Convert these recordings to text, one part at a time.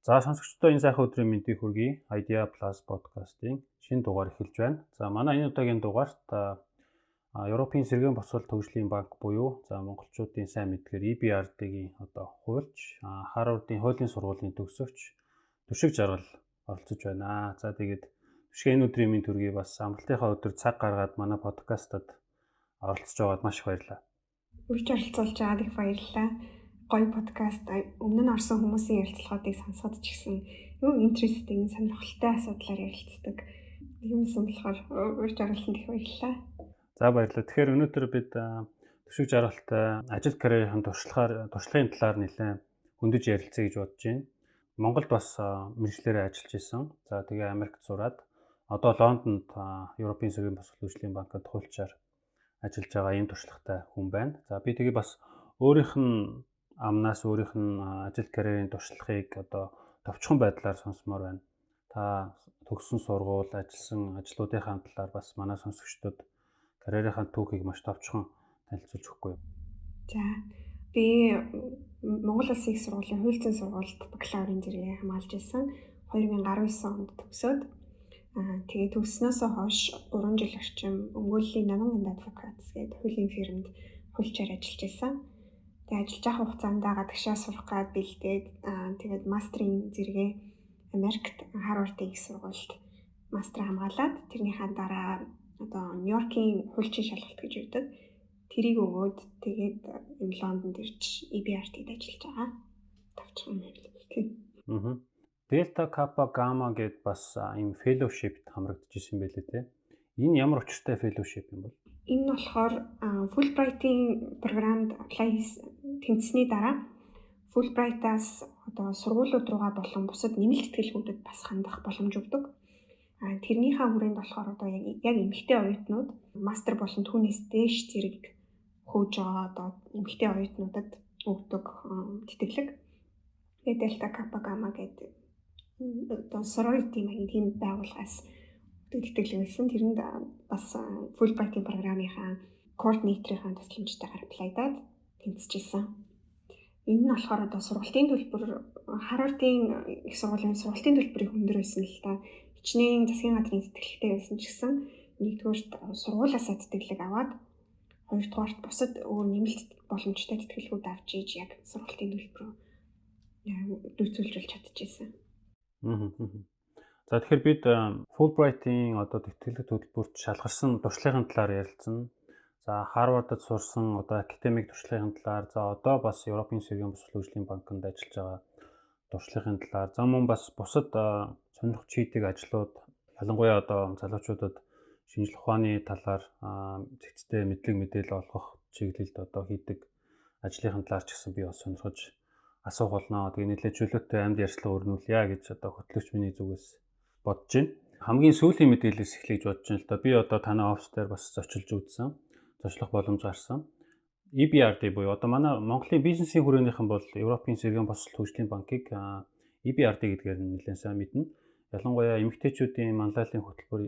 За сонсогчдоо энэ сайхан өдрийн мэндийг хүргэе. Idea Plus podcast-ийн шинэ дугаар эхэлж байна. За манай энэ удаагийн дугаарт Европын сэргээн босвол төвшлийн банк буюу монголчуудын сайн мэдгээр EBRD-гийн хуульч, Харвардын хуулийн сургуулийн төгсөгч Түшиг Жаргал оролцож байна. За тэгээд Түшиг энэ өдрийн мэнд хүргэе, бас амралтынхаа өдөр цаг гаргаад манай подкастад оролцож байгаад маш их баярлалаа. Үрж оролцуулж байгаад их баярлалаа. Гоё подкаст, өмнө нь орсон хүмүүсийн ярилцлагуудыг сонсоход ч гэсэн интересting, сонирхолтой асуудлаар ярилцдаг. Юмсан болохоор үрж оролцсонд их баярлалаа. За баярлалаа. Тэгэхээр өнөөдөр бид Түшиг Жаргалтай ажил карьерийн туршлагын талаар нэлээд хөндөж ярилцъя гэж бодож байна. Монголд бас мэргэжлэрээ ажиллаж исэн. За тэгээ Америкт сураад одоо Лондонд Европын сэргээн босвол төвшлийн банкад хуульчаар ажиллаж байгаа ийм туршлагатай хүн байна. За би тэгээ бас өөрийнх нь амнаас өөрийнх нь ажил карьерийн туршлагыг товчхон байдлаар сонсомоор байна. Та төгссөн сургууль, ажилласан ажлуудынхаа талаар бас манай сонсогчдод карьерийнхаа түүхийг маш товчхон танилцуулж өгөхгүй юу? За би Монгол Улсын их сургуулийн хууль зүйн сургуульд бакалаврын зэрэгээ хамгаалж байсан. 2019 онд төгсөөд тэгээ төгснөөсөө хойш 3 жил орчим өмгөөллийн Naming and Advocates гэдэг хуулийн фирмэд хуульчаар ажиллаж байсан. Тэгээ ажиллаж байгаа хугацаанд гадагшаа сурах гээд бэлдээд тэгээд мастрын зэрэгээ Америкт Харвардын их сургуульд мастер хамгаалаад тэрнийхээ дараа Нью-Йоркийн хуульчийн шалгалт гэж үүдэг. Тэрийг өгөөд тэгээд энэ Лондонд ирж EBRD-д ажиллаж байгаа. Тавчхан хэлээ. Delta Kappa Gamma гэд бас ийм fellowship хамрагдчихсэн байлээ те. Энэ ямар учиртай fellowship юм бол? Энэ нь болохоор Fulbright-ийн програмд тэмцсэний дараа Fulbright-аас сургуулиуд руугаа болон бусад нэмэлт тэтгэлгүүдэд бас хандах боломж өгдөг. Тэрнийхээ хүрээнд болохоор яг эмэгтэй оюутнууд мастер болон түүнээс дээш зэрэг хөөж байгаа эмэгтэй оюутнуудад өгдөг тэтгэлэг. Тэгээд Delta Kappa Gamma гэдэг sorority маягийн тийм байгууллагаас тэтгэлэг байсан. Тэрэнд бас Fulbright-ийн програмынхаа координаторынхаа тусламжтайгаар аплайдаад тэмцэжсэн. Энэ нь болохоор сургалтын төлбөр Харвардын их сургуулийн сургалтын төлбөрийн өндөр байсан л та. Хичнээн засгийн газрын тэтгэлэгтэй байсан ч гэсэн нэгдүгээр сургуулиасаа тэтгэлэг аваад хоёрдугаарт бусад өөр нэмэлт боломжтой тэтгэлгүүд авч ийж яг сургалтын төлбөрөө дүүцүүлж чадчихсан. За тэгэхээр бид Fulbright-ийн тэтгэлэг төлбөрт шалгарсан туршлагын талаар ярилцсан. За Харвардд сурсан академик туршлагын талаар, за одоо бас Европын сэргээн босвол төвшлийн банкнд ажиллаж байгаа туршлагын талаар, за мөн бас бусад сонирхож хийдэг ажлууд, ялангуяа залуучуудад шинжлэх ухааны талаар зэгцтэй мэдлэг мэдээлэл олгох чиглэлд хийдэг ажлын талаар ч гэсэн би бас сонирхож асуух болно. Тэгээ нэлээд чөлөөтэй амьд ярьцлага өрнүүлье гэж хөтлөгч миний зүгээс бодож байна. Хамгийн сүүлийн мэдээлэлээс эхлэж бодож байна л да. Би танай офс дээр бас зочилж үзсэн. Зочлох боломж гарсан. EBRD буюу манай Монголын бизнесийн хүрээнийхэн бол Европын сэргээн босвол төвшлийн банкыг EBRD гэдгээр нэлээд сайн мэднэ. Ялангуяа эмэгтэйчүүдийн манлайлалын хөтөлбөр,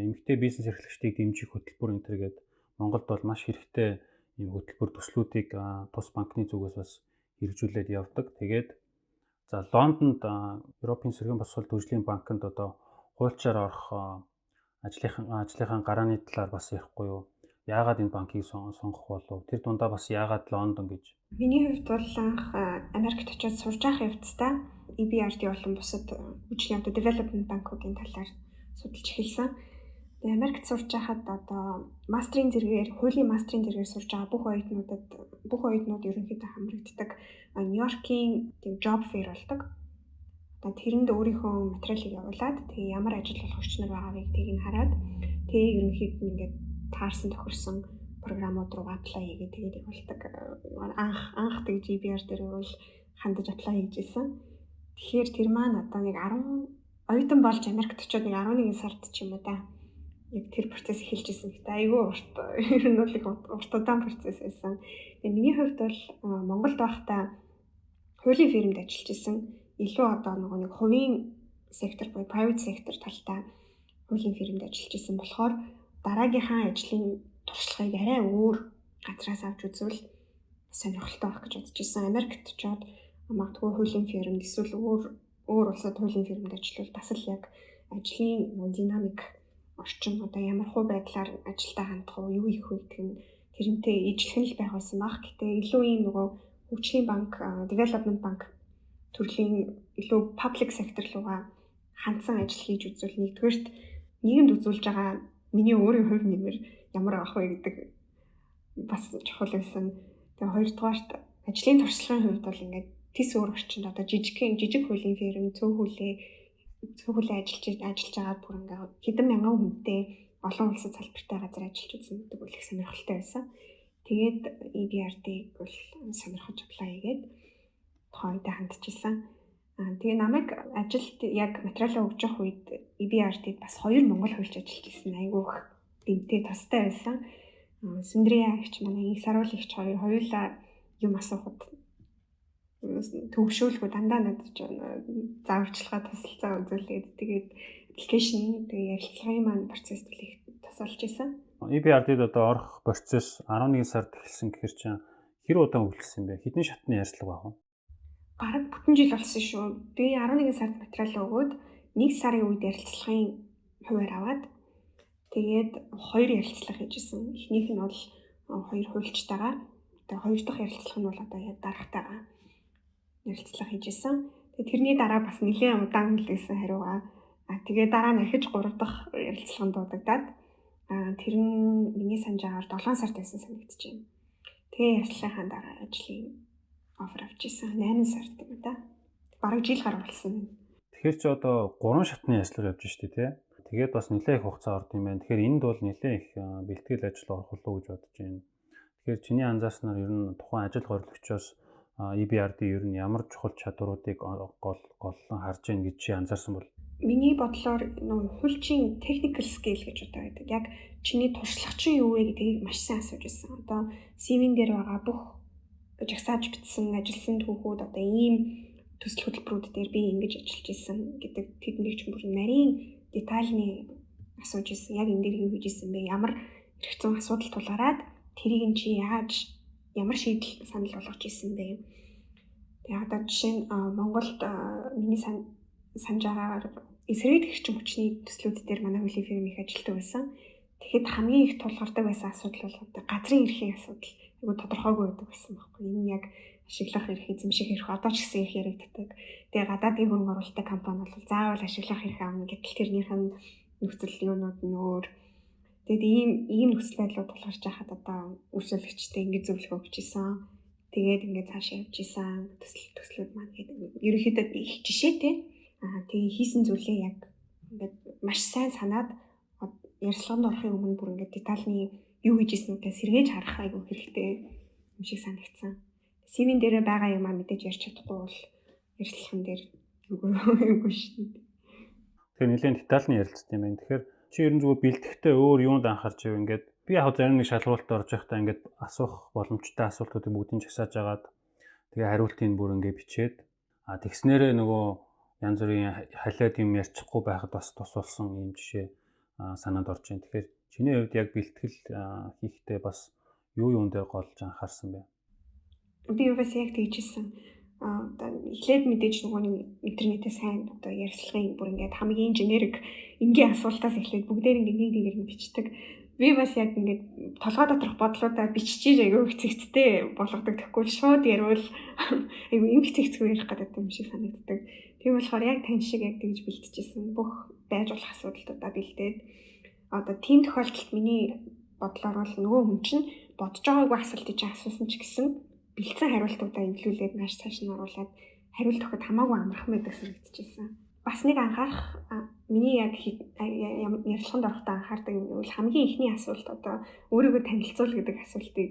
эмэгтэй бизнес эрхлэгчдийг дэмжих хөтөлбөр энэ төр гээд Монголд бол маш хэрэгтэй ийм хөтөлбөр төслүүдийг тус банкны зүгээс бас хэрэгжүүлээд явдаг. Тэгээд за Лондонд Европын сэргээн босвол төвшлийн банкнд хуульчаар орох ажлынхаа гарааны талаар бас ярихгүй юу? Яагаад энэ банкыг сонгох болов? Тэр дундаа бас яагаад Лондон гэж? Миний хувьд бол анх Америкт очиод сурж байгаа явцдаа EBRD болон бусад хөгжлийн development банкуудын талаар судалж эхэлсэн. Тэгээ Америкт сурж байхад мастрын зэрэгээр, хуулийн мастрын зэрэгээр сурж байгаа бүх оюутнууд ерөнхийдөө хамрагддаг Нью-Йоркийн job fair болдог. Тэрэнд өөрийнхөө материалыг явуулаад тэгээ ямар ажил болох хүч нар байгааг тийг нь хараад тэгээ ерөнхийдөө ингээд таарсан тохирсон програмууд руу аплай хийгээд тэгээд явуулдаг. Анх тэгж EBR дээр бол хандаж аплай хийжсэн. Тэгэхээр тэр маань нэг 10 оюутан болж Америкт очиод 11 сард ч юм уу яг тэр процесс эхэлжсэн. Гэтэ айгүй урт, ер нь бол их урт удаан процесс байсан. Тэгээ миний хувьд бол Монголд байхдаа хуулийн фирмэд ажиллаж исэн. Илүү нэг хувийн сектор буюу private sector талтай хуулийн фирмэд ажиллаж исэн болохоор дараагийнхаа ажлын туршлагыг арай өөр газраас авч үзвэл сонирхолтой байх гэж бодож исэн. Америкт очиод магадгүй хуулийн фирмэд эсвэл өөр өөр улсад хуулийн фирмд ажиллавал бас л яг ажлын динамик орчин одоо ямар хувь байдлаар ажилдаа хандах уу, юу хийх вэ гэдэг нь тэрнтэй ижлэх нь л байх байсан баг. Гэтэ илүү ийм нөгөө хөгжлийн банк, development банк төрлийн илүү public sector руугаа хандсан ажил хийж үзвэл нэгдүгээрт нийгэмд үзүүлж байгаа миний өөрийн хувь нэмэр ямар авах вэ гэдэг бас чухал байсан. Тэгээ хоёрдугаарт ажлын туршлагын хувьд бол ингээд тис өөр орчинд одоо жижиг хуулийн фирм цөөхөлөө ажиллаж байгаа бүр ингээд хэдэн мянган хүнтэй олон улсад салбартай газар ажиллаж үзсэн гэдэг бол их сонирхолтой байсан. Тэгээд EBRD-г бол сонирхож apply хийгээд тухайдаа хандчихсан. Тэгээ намайг ажилд яг материалаа өгж явах үед EBRD-д бас 2 монгол хуульч ажиллаж ирсэн. Айгүйх дэмтэй тустай байсан. Сүндрия гэгч манай их саруулагч хоёулаа юм асуухад төвшөөлгөө дандаа надад зааварчилгаа тусалцаа үзүүлээд тэгээд аппликейшн тэгээ ярилцлагын маань процесс төлөх тусалж исэн. EBRD-д одоо орох процесс 11 сард эхэлсэн гэхэр чинь хэр удаан үргэлжилсэн бэ? Хэдэн шатны ярилцлага баг вэ? Бараг бүтэн жил болсон шүү. Би 11 сард материал өгөөд 1 сарын үед ярилцлагын хуваар аваад тэгээд 2 ярилцлага хийжсэн. Эхнийх нь бол 2 хуульчтайгаа. Тэгээд хоёр дахь ярилцлага нь бол одоо яг дарагтайгаа ярилцлага хийжсэн. Тэгээд тэрний дараа бас нэлээд удаан хүлээсэн хариугаа. Тэгээд дараа нь ахиж 3 дахь ярилцлаганд дуудагдаад тэр нь миний санаж байгаагаар 7 сард байсан санагдаж байна. Тэгээ ярилцлагын дараа ажлын офер авчихсан 8 сард юм да. Бараг жил гар болсон. Тэгэхээр чи одоо 3 шатны ажлаар явж штэ тий. Тэгээд бас нэлээд их хугацаа орд юм байна. Тэгэхээр энд бол нэлээд их бэлтгэл ажил орох болов уу гэж бодож байна. Тэгэхээр чиний анзаарснаар ер нь тухайн ажил гориглогчоос EBRD ер нь ямар чухал чадваруудыг голлон харж байна гэж чи анзаарсан бол? Миний бодлоор нөгөө хуульчийн technical skill гэж одоо байдаг. Яг чиний туршлагачин юу вэ гэдгийг маш сайн асууж байсан. Одоо CV-н дээр байгаа бүх жагсааж бичсэн ажилласан түүхүүд одоо ийм төсөл хөтөлбөрүүд дээр би ингэж ажиллаж исэн гэдэг тэднийг ч бүр нарийн детальны асууж исэн. Яг энэ дээр юу хийж исэн бэ? Ямар эрх зүйн асуудал тулгараад тэрийг нь чи яаж ямар шийдэл санал болгож исэн бэ? Тэгээ одоо жишээ нь Монголд миний санаж байгаагаар эсрэг гэгчийн хүчний төслүүд дээр манай хуулийн фирм их ажилладаг байсан. Тэгэхэд хамгийн их тулгардаг байсан асуудал бол одоо газрын эрхийн асуудал. Айгу тодорхойгүй байдаг байсан байхгүй. Энэ яг ашиглах эрх, эзэмших эрх одоо ч гэсэн их яригддаг. Тэгээ гадаадын хөрөнгө оруулалттай компани бол заавал ашиглах эрх авна гэтэл тэрнийх нь нөхцөл юунууд нь өөр. Тэгээд ийм нөхцөл байдлууд тулгарч байхад одоо үржүүлэгчтэй ингэж зөвлөгөө өгч исэн. Тэгээд ингээд цаашаа явж исэн төслүүд маань гэдэг. Ерөнхийдөө их жишээтэй. Тэгээ хийсэн зүйлээ яг ингээд маш сайн санаад ярилцлаганд орохын өмнө бүр ингээд детальны юу хийж ирснүүдээ сэргээж харах айгүй хэрэгтэй юм шиг санагдсан. CV-н дээр байгаа юмаа мэдээж ярьж чадахгүй бол ярилцлаган дээр үгүй шүү. Тэгэхээр нэлээд детальны ярилцсан юм байна. Тэгэхээр чи ер нь зүгээр бэлтгэхдээ өөр юунд анхаарч ив ингээд би яг зарим нэг шалгуулалт орж байхдаа ингээд асуух боломжтой асуултуудыг бүгдийг жагсааж агаад тэгээ хариултыг бүр ингээд бичээд тэгснээрээ нөгөө янз бүрийн халиад юм ярьчихгүй байхад бас тус болсон юм жишээ санаанд орж байна. Тэгэхээр чиний хувьд яг бэлтгэл хийхдээ бас юу юун дээр голж анхаарсан бэ? Би бас яг тэгжсэн. Одоо эхлээд мэдээж нөгөө нэг интернетээ сайн одоо ярилцлагын бүр ингээд хамгийн генерик энгийн асуултаас эхлээд бүгдээр ингээд нэг бичдэг. Би бас яг ингээд толгой доторх бодлуудаа биччихээ айгүй хэцэгцтэй болгодог. Тэгэхгүй шууд ярил айгүй юм хэцэгцгүй ярих гэдэг юм шиг санагддаг. Тийм болохоор яг тань шиг яг тэгж бэлтжижсэн. Бүх байж болох асуудлуудаа бэлдээд одоо тийм тохиолдолд миний бодлоор бол нөгөө хүн чинь бодож байгаагүй асуултыг асуусан ч гэсэн бэлдсэн хариултуудаа имлүүлээд нааш цааш нь оруулаад хариулт өгөхөд хамаагүй амархан байдаг санагдчихсан. Бас нэг анхаарах миний яг ярилцлаганд орохдоо анхаардаг юм бол хамгийн ихний асуулт одоо өөрийгөө танилцуул гэдэг асуултыг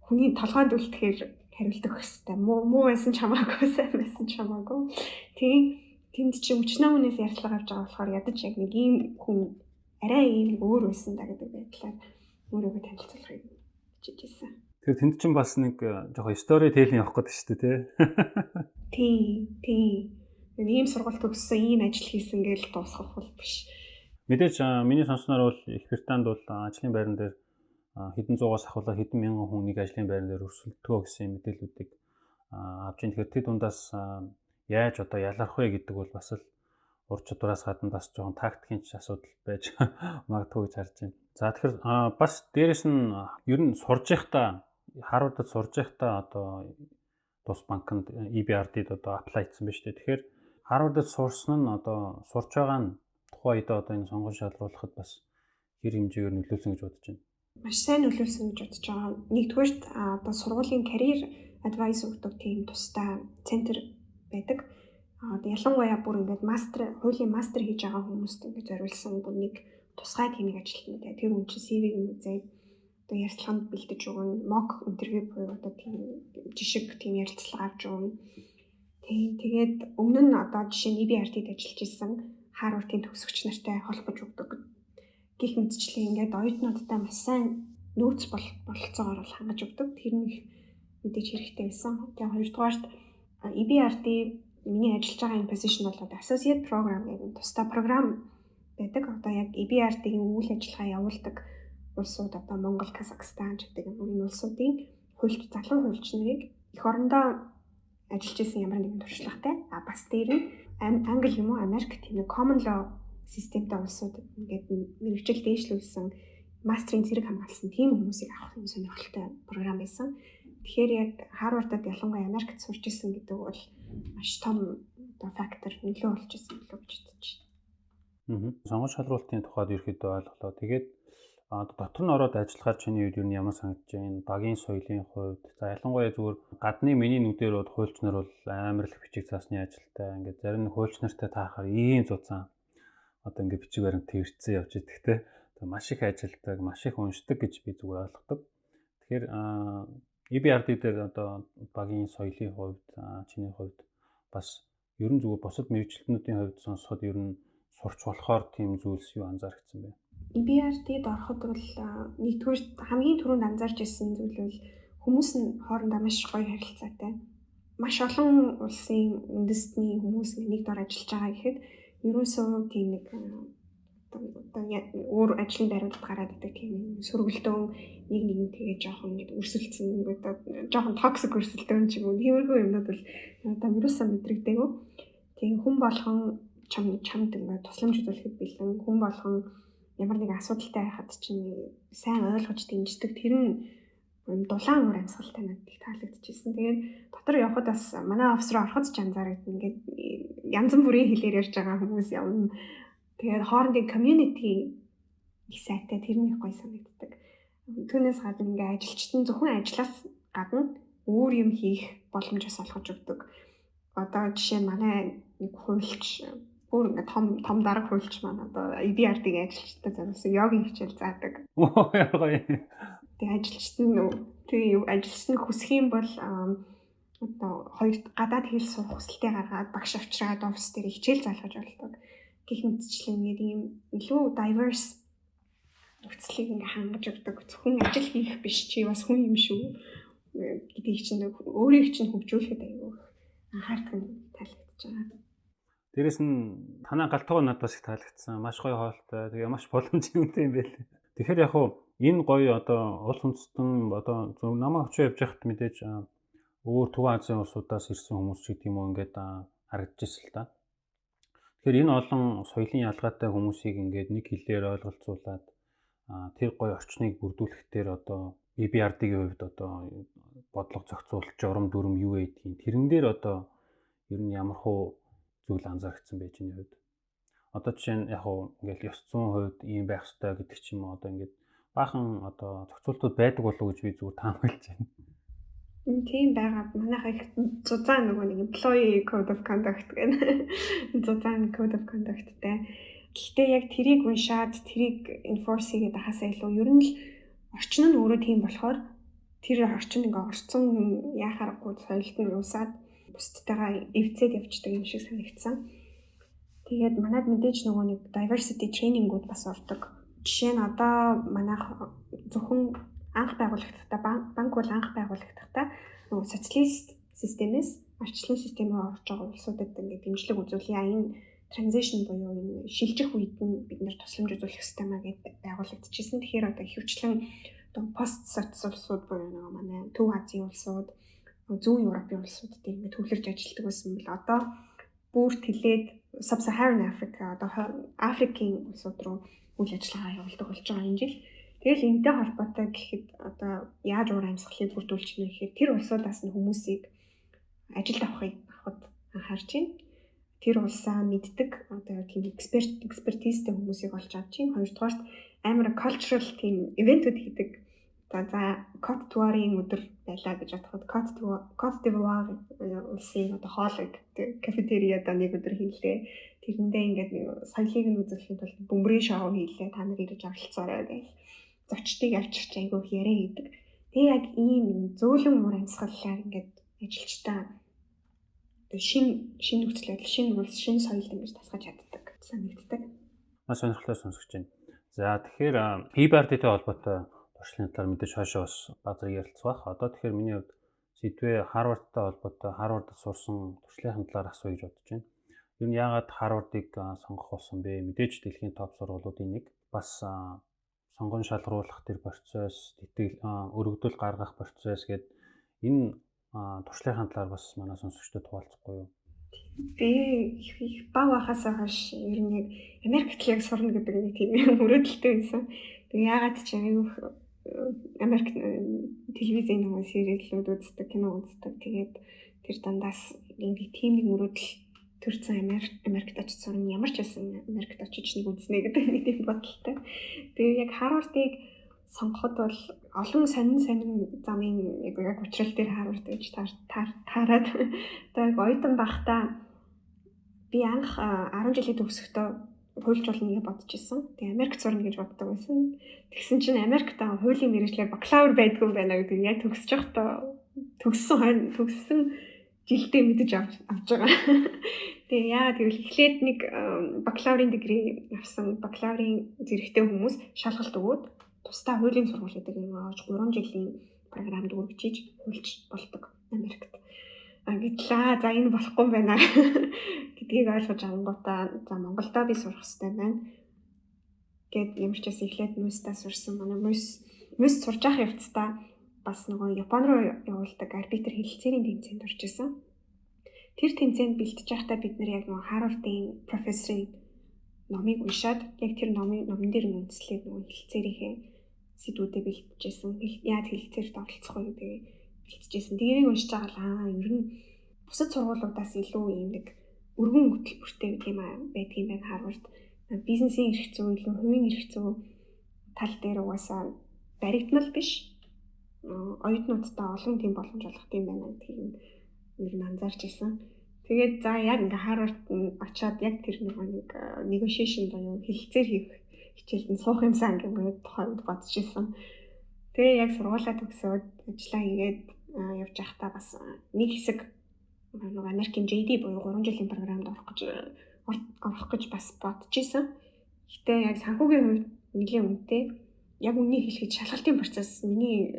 хүний толгойд үлдэхээр хариулт өгөх хэрэгтэй. Муу байсан ч хамаагүй, сайн байсан ч хамаагүй. Тэнд чи өчнөө хүнээс ярилцлага авч байгаа болохоор ядаж яг нэг ийм хүн арай ийм өөр байсан да гэдэг байдлаар өөрийгөө танилцуулахыг хичээжсэн. Тэгэхээр тэнд чинь бас нэг жоохон стори тейлинг явах гэдэг шүү дээ, тий? Тийм. Ийм сургалт төгссөн, ийм ажил хийсэн гэж дуусгах бол биш. Мэдээж миний сонсноор бол Их Британд бол ажлын байран дээр хэдэн зугаас ахвалаа хэдэн мянган хүнийг ажлын байран дээр өрсөлдөгөө гэсэн мэдээллүүдийг авч ийн. Тэгэхээр тэд дундаас яаж одоо ялгарх вэ гэдэг бол бас л ур чадвараас гадна бас жоохон тактикийн ч асуудал байж магадгүй гэж харж байна. За тэгэхээр бас дээрэс нь ер нь сурж байхдаа Харвардд сурж байхдаа одоо тус банкнд EBRD-д одоо аплай хийсэн байна шүү дээ. Тэгэхээр Харвардд сурсан нь одоо сурч байгаа нь тухайн үед одоо энэ сонгон шалруулахад бас хэр хэмжээгээр нөлөөлсөн гэж бодож байна. Маш сайн нөлөөлсөн гэж бодож байгаа. Нэгдүгээрт одоо сургуулийн карьер адвайс өгдөг тийм тустай центр байдаг. Ялангуяа бүр ингээд хуулийн мастер хийж байгаа хүмүүст ингээд зориулсан бүр нэг тусгай тиймийг ажилтнаа. Тэр хүн чинь CV-г нь үзээд одоо ярилцлаганд бэлдэж өгнө, mock interview буюу одоо тийм жишг тийм ярилцлага авч өгнө. Тэгээд өмнө нь одоо жишээ нь EBRD-д ажиллаж исэн Харвардын төгсөгч нартай холбож өгдөг. Гэх мэтчлэн ингээд оюутнуудтай маш сайн нөөц бололцоогоор хангаж өгдөг. Тэр нь их мэдээж хэрэгтэй байсан. Тэгээд хоёрдугаарт EBRD миний ажиллаж байгаа энэ position бол associate program гэдэг тусдаа програм байдаг. Одоо яг EBRD-ийн үйл ажиллагаа явуулдаг улсууд одоо Монгол, Казахстан гэдэг энэ улсуудын залуу хуульч нарыг эх орондоо ажиллаж исэн ямар нэгэн туршлагатай. Бас дээр нь Англи юм уу Америк тийм нэг common law системтэй улсуудад ингээд мэргэжил дээшлүүлсэн мастрын зэрэг хамгаалсан тийм хүмүүсийг авах юм сонирхолтой програм байсан. Тэгэхээр яг Харвардд ялангуяа Америкт сурч исэн гэдэг бол маш том одоо фактор нөлөө болж исэн гэж бодож байна. Сонгон шалралтын тухайд ерөөдөө ойлголоо. Тэгээд дотор нь ороод ажиллахаар чиний үед юу ямар санагдаж байна? Багийн соёлын хувьд за ялангуяа зүгээр гадны миний нүдээр бод хуульч нар бол амар л бичиг цаасны ажилтай. Ингээд зарим хуульч нартай таахаар ийм зузаан одоо ингээд бичиг баримт хэрэгцээ явж идэх те. Маш их ажилдаг, маш их уншдаг гэж би зүгээр ойлгодог. Тэгэхээр EBRD дээр одоо багийн соёлын хувьд чиний хувьд бас ер нь зүгээр бусад мэргэжилтнүүдийн хувьд сонсоход ер нь сурч болохоор тийм зүйлс юу анзаарчихсан бэ? EBRD-д ороход бол нэгдүгээр хамгийн түрүүнд анзаарч ирсэн зүйл бол хүмүүс нь хоорондоо маш гоё харилцаатай. Маш олон улсын үндэстний хүмүүс нэг дор ажиллаж байгаа гэхэд ерөөсөө тийм нэг өөр ажлын байрууд гараад идэг тийм сөргөлдөөн нэг тэгээ жоохон ингэ өрсөлдсөн жоохон токсик өрсөлдөөн ч юм уу тиймэрхүү юмнууд бол одоо ерөөсөө мэдрэгдээгүй. Тэгээ хүн болгон чамд ингэ тусламж үзүүлэхэд бэлэн хүн болгон ямар нэг асуудалтай байхад чинь сайн ойлгож дэмждэг тэр нь дулаан уур амьсгалтай надад их таалагдчихсэн. Тэгээд дотор явхад бас манай офис руу ороход ч анзаараад ингээд янз бүрийн хэлээр ярьж байгаа хүмүүс явна. Тэгээд хоорондын community их сайтай тэр нь их гоё санагддаг. Түүнээс гадна ингээд ажилчид нь зөвхөн ажлаас гадна өөр юм хийх боломжос олгож өгдөг. Одоо жишээ нь манай нэг хуульч бүр ингээд том дарга хуульч маань одоо EBRD-гийн ажилчтай зориулсан йогийн хичээл заадаг. Тэгээд ажилчид нь хүсэх юм бол одоо хоёр гадаад хэл сурах хүсэлтэд гаргаад багш авчираад офис дээр хичээл заалгаж болдог. Гэх мэтчлэн ингээд ийм илүү diverse нөхцөлийг ингээд хангаж өгдөг. Зөвхөн ажил хийх биш чи бас хүн юм шүү гэдгийг чинь өөрийг чинь хөгжүүлэхэд аягүй анхаардаг нь таалагдж байгаа. Дээрэс нь танай галтгоо надад бас их таалагдсан. Маш гоё хоолтой. Тэгээ маш боломжтой юм байл. Тэгэхээр яг хуу энэ гоё одоо улс үндэстэн одоо зөв намайг очиж явж байхад мэдээж өөр Төв Азийн улсуудаас ирсэн хүмүүс ч гэдэг юм уу ингээд харагдчихсан л да. Тэгэхээр энэ олон соёлын ялгаатай хүмүүсийг ингээд нэг хэлээр ойлголцуулаад тэр гоё орчныг бүрдүүлэх дээр одоо EBRD-гийн хувьд одоо бодлого зохицуулалт, журам дүрм юу байдгийг тэрэн дээр одоо ер нь ямар хуу зүйл анзаарчихсан байж энэ хувьд. Одоо жишээ нь яг хуу ингээд ёс зүйн хувьд ийм байх ёстой гэдэг ч юм уу одоо ингээд баахан одоо зохицуултууд байдаг болов уу гэж би зүгээр таамаглаж байна. Тийм байгаа. Манайх их зузаан нөгөө нэг employee code of conduct гэнэ. Зузаан code of conduct-тэй. Гэхдээ яг тэрийг уншаад тэрийг enforce хийгээд хасаа илүү ер нь л орчин нь өөрөө тийм болохоор тэр орчин ингээ орцсон яхаарахгүй соёлт нь уусаад бусдтайгаа эвцээд явждаг юм шиг санагдсан. Тэгээд манайд мэдээж нөгөө нэг diversity training-ууд бас ордог. Жишээ нь одоо манайх зөвхөн анх байгуулагдахдаа банк бол анх байгуулагдахдаа нөгөө социалист системээс арчлан системээр орж байгаа улсуудад ингээд дэмжлэг үзүүлье. Энэ transition буюу энэ шилжих үед нь бид нэр тусламж үзүүлэх системаа гэдэг байгуулагдчихсэн. Тэгэхээр одоо ихэвчлэн одоо пост соц улсууд буюу нөгөө манай Төв Азийн улсууд зүүн Европын улсуудыг ингээд төвлөрж ажилладаг байсан бол одоо бүрт хилээд Sub-Saharan Africa одоо Африкийн улсууд руу үйл ажиллагаа явуулдаг болж байгаа энэ жил. Тэгэл энэтэй холбоотой гэхэд одоо яаж уур амьсгалыг бүрдүүлж гэнэ гэхээр тэр улсуудаас нь хүмүүсийг ажилд авахд анхаарч байна. Тэр улсаа мэддэг одоо тийм экспертизтэй хүмүүсийг олж авч байна. Хоёрдугаарт амар cultural тийм ивентүүд хийдэг. За Côte d'Ivoire-ийн өдөр байлаа гэж бодоход Côte d'Ivoire улсын одоо хоолыг кафетериад нэг өдөр хийлээ. Тэрэндээ ингээд соёлыг нь үзүүлэхэд бол бөмбөрийн шоу хийлээ. Та нар ирж оролцоорой гэж зочдыг авчирч айгүйх яриа хийдэг. Тэгээ яг ийм зөөлөн уур амьсгалаар ингээд ажилчдаа шин нөхцөл байдал, шин улс, шин соёл ингэж тасгаж чаддаг санагддаг. Маш сонирхолтой сонсогч байна. За тэгэхээр EBRD-тэй холбоотой туршлагын талаар мэдээж хаашаа бас базар ярилцах. Одоо тэгэхээр миний хувьд сэдвээ Harvard-тай холбоотой, Harvard-д сурсан туршлагын талаар асууя гэж бодож байна. Ер нь яагаад Harvard-ыг сонгох болсон бэ? Мэдээж дэлхийн топ сургуулиудын нэг. Бас сонгон шалгаруулах тэр процесс, өргөдөл гаргах процесс гэдэг энэ туршлагын талаар бас манай сонсогчдод хуваалцахгүй юу? Би их баг байхасаа хойш ер нь яг Америкт яг сурна гэдэг нэг тийм мөрөөдөлтэй байсан. Тэгээ яагаад ч Америк телевизийн нэг сериалууд үздэг, кино үздэг. Тэгээд тэр дандаас нэг тийм нэг мөрөөдөл төрсэн Америкт очиж сурна. Ямар ч байсан Америкт очиж нэг үзнэ гэдэг нэг тийм бодолтой. Тэгээ яг Harvard-ыг сонгоход бол олон сонин замын яг учрал дээр Harvard гэж таарад. Тэгээд оюутан байхдаа би анх 10 жилийн төгсөхдөө хуульч болно гэж бодож ирсэн. Тэгээ Америкт сурна гэж боддог байсан. Тэгсэн чинь Америкт хуулийн мэргэжлэр бакалавр байдгүй байна гэдэг яг төгсөж байхдаа төгссөн жилдээ мэдэж авч байгаа. Тэгээ яагаад гэвэл эхлээд нэг бакалаврын дигри авсан бакалаврын зэрэгтэй хүмүүс шалгалт өгөөд тусдаа хуулийн сургууль гэдэг юм ааж 3 жилийн програмд үргэлжиж хуульч болдог Америкт. Гэтэл за энэ болохгүй байна гэдгийг ойлгож авангуудаа за Монголдо би сурах хэрэгтэй байна. Гэт ямар ч байсан эхлээд мөстаа сурсан. Манай мөс сурж явах явцдаа бас нөгөө Япон руу явуулдаг арбитр хэлэлцээрийн тэмцээнд орж исэн. Тэр тэмцээнд бэлтэж байхдаа бид нэр яг нөгөө Harvard-ийн профессорын номыг уншаад яг тэр номын дээр үндэслээд нөгөө хэлэлцээрийнхээ сэдвүүдэд бэлтжсэн. Яаж хэлэлцээрт оролцох вэ гэдэг бэлтжсэн. Тэрийг уншиж байгаа л ер нь бусад сургуулиудаас илүү юм нэг өргөн хөтөлбөртэй байдаг юм байна Harvard. Бизнесийн эрх зүй, илүү хувийн эрх зүй тал дээр угаасаа баригдмал биш. Оюутнуудтай олон тийм боломж олгох юм байна гэдгийг ер нь анзаарч ирсэн. Тэгээд за яг ингээ Harvard очиод яг тэр нэг negotiation буюу хэлэлцээр хийх хичээлд суух юмсан гэмээр тухайд бодож ирсэн. Тэгээ яг сургуулаа төгсөөд ажиллаа хийгээд явж байхдаа бас нэг хэсэг нөгөө Америкийн JD буюу 3 жилийн програмд орох гэж бас бодож ирсэн. Гэтэ яг санхүүгийн хувьд нэлийн үнэтэй яг үнийг хэлэхэд шалгалтын процесс миний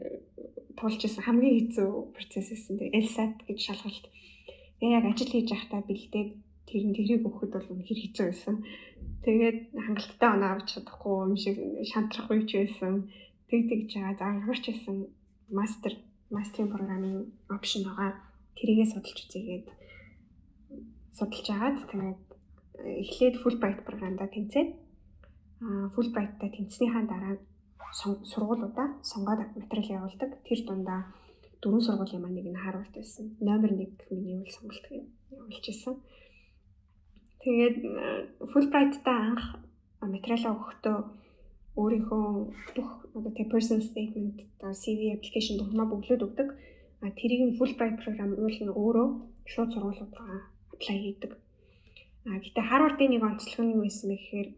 туулж исэн хамгийн хэцүү процесс байсан. Тэгээ LSAT гэж шалгалт. Тэгээ яг ажил хийж байхдаа бэлдээд тэрийг өгөхөд бол үнэхээр хэцүү байсан. Тэгээд хангалттай оноо авч чадахгүй юм шиг шантрах үеч байсан. Тэгж байгаа. За ямар ч байсан мастерын програмын опшн байгаа. Тэрийгээ судалж үзээгээд судалж агаад тэгээд эхлээд Fulbright програмдаа тэмцээд Fulbright-та тэмцснийхаа дараа сургуулиудаа сонгоод материал явуулдаг. Тэр дундаа 4 сургуулийн маань нэг нь Harvard байсан. Номер 1 миний үйл сонголт явуулж ирсэн. Тэгээд Fulbright-та анх материалаа өгөхдөө өөрийнхөө бүх personal statement, CV, application документ бүглөөд өгдөг. Тэрийг нь Fulbright програм уулна өөрөө шууд сургуулиудаа apply хийдэг. Гэтэ Harvard-ийн нэг онцлог нь юу байсан бэ гэхээр